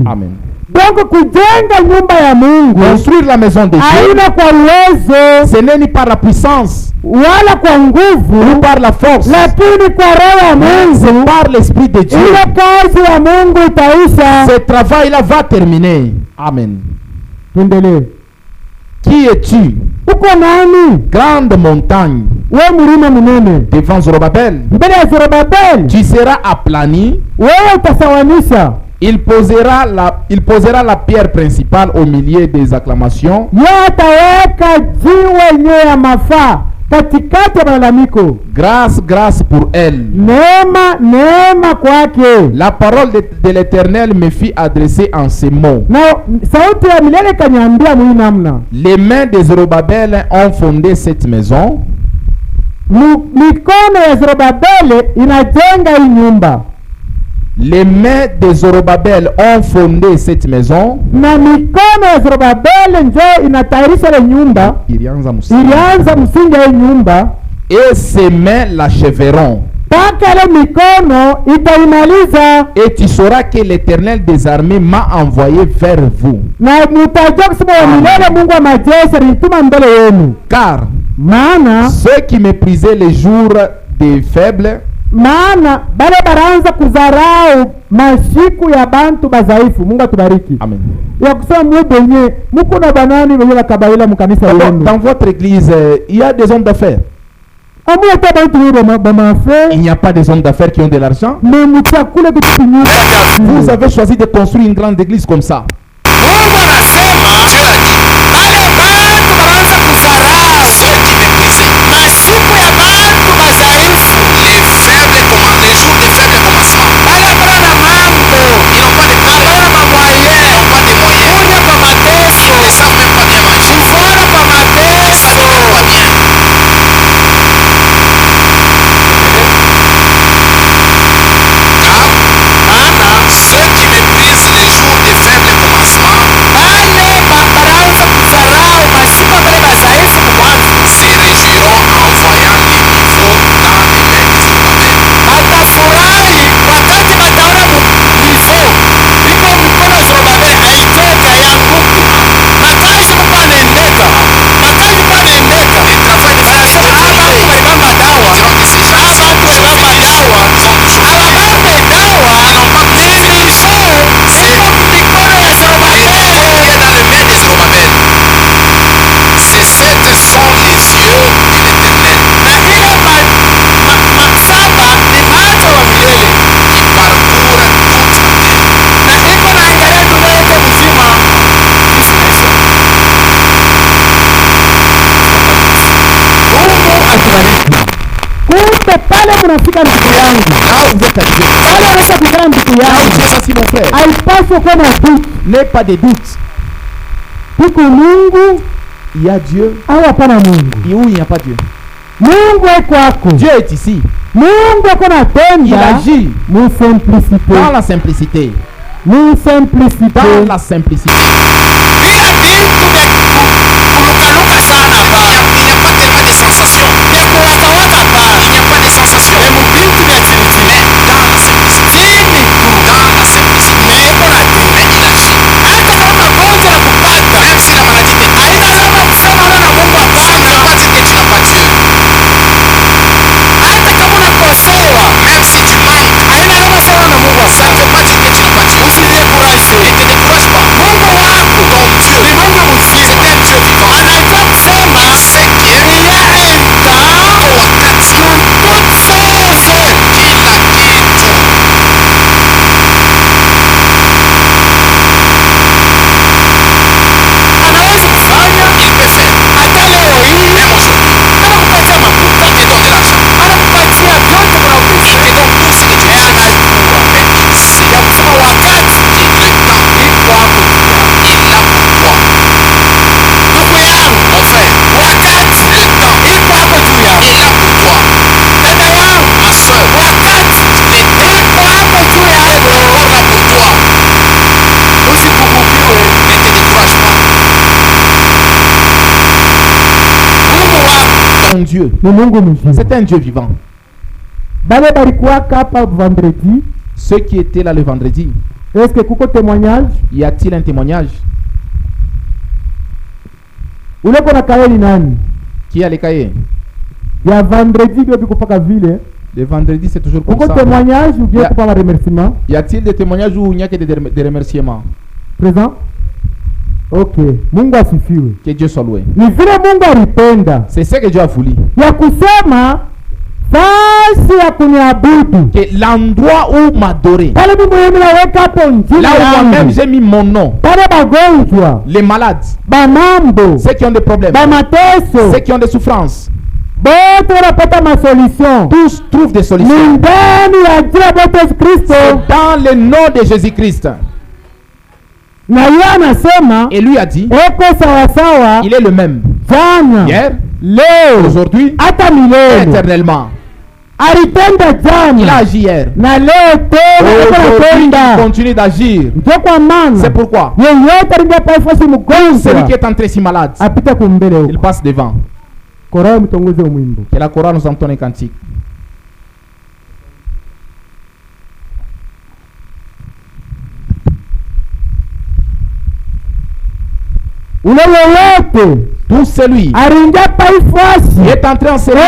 Amen. Donc kujenga nyumba ya Mungu, construire la maison de Dieu, haina kwa uwezo, ce n'est ni par la puissance, wala kwa nguvu, ni par la force, lakini kwa roho ya Mungu, c'est par l'esprit de Dieu. Ile kazi ya Mungu itaisha. Ce travail là va terminer. Amen. Tuendelee. Qui es-tu? Uko nani? Grande montagne. Wewe mlima mnene. Devant Zorobabel. Mbele ya Zorobabel. Tu seras aplani. Wewe utasawanisha. Il posera la pierre principale au milieu des acclamations. Grâce, grâce pour elle. La parole de l'Éternel me fit adresser en ces mots. Les mains de Zorobabel ont fondé cette maison. Les mains de Zorobabel ont fondé cette maison. Et ses mains l'achèveront. Et tu sauras que l'Éternel des armées m'a envoyé vers vous. Car ceux qui méprisaient les jours des faibles, bale baranza kuzarau mashiku ya bantu bazaifu. Mungu atubariki. Amen. Ya kusema mwenye muko na banani wenye kabaila mkanisa lenu. Dans votre église, il y a des hommes d'affaires. Il n'y a pas des hommes d'affaires qui ont de l'argent. Vous avez choisi de construire une grande église comme ça. Ceux qui méprisent les jours des faibles commencements pale mnafika ndugu yangu. Là où vous êtes arrivé. Pale unaweza kukana ndugu Là où yangu. tu es assis, mon frère. Haipaswi kuwa na doute. N'aie pas de doute. Tuko Mungu, il y a Dieu. Au hapana Mungu? Et où il n'y a pas Dieu. Mungu eko hapo. Dieu est ici. Mungu ako natenda. Il agit mu simplicité. dans la simplicité. Mu simplicité. Dans la simplicité. Dieu. C'est un Dieu vivant. Ceux qui étaient là le vendredi, est-ce que kuko témoignage? Y a-t-il un témoignage? Qui a les cahiers? Il y a vendredi le vendredi c'est toujours comme ça. Témoignage ou bien pas remerciement? Y a-t-il des témoignages ou il n'y a que des remerciements? Présent? Ok, Mungu asifiwe. Que Dieu soit loué. Ni vile Mungu alipenda. C'est ce que Dieu a voulu. Ya kusema fasi ya kuniabudu. Que l'endroit où m'adorer. Pale mimi mwenyewe naweka hapo njia. Là où moi-même j'ai mis mon nom. Pale bagonjwa. Les malades. Bamambo. Ceux qui ont des problèmes. Bamateso. Ceux qui ont des souffrances. Bote wanapata ma solution. Tous trouvent des solutions. Ndani ya jina la Yesu Kristo. Dans le nom de Jésus-Christ. Et lui a dit, il est le même hier, aujourd'hui, éternellement. Il a agi hier. Il continue d'agir. C'est pourquoi celui qui est entré si malade, il passe devant. Que la chorale nous entonne un cantique. Tout celui qui est entré en sérieux,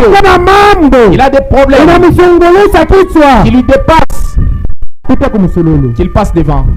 il a des problèmes qui lui dépassent, qu'il passe devant.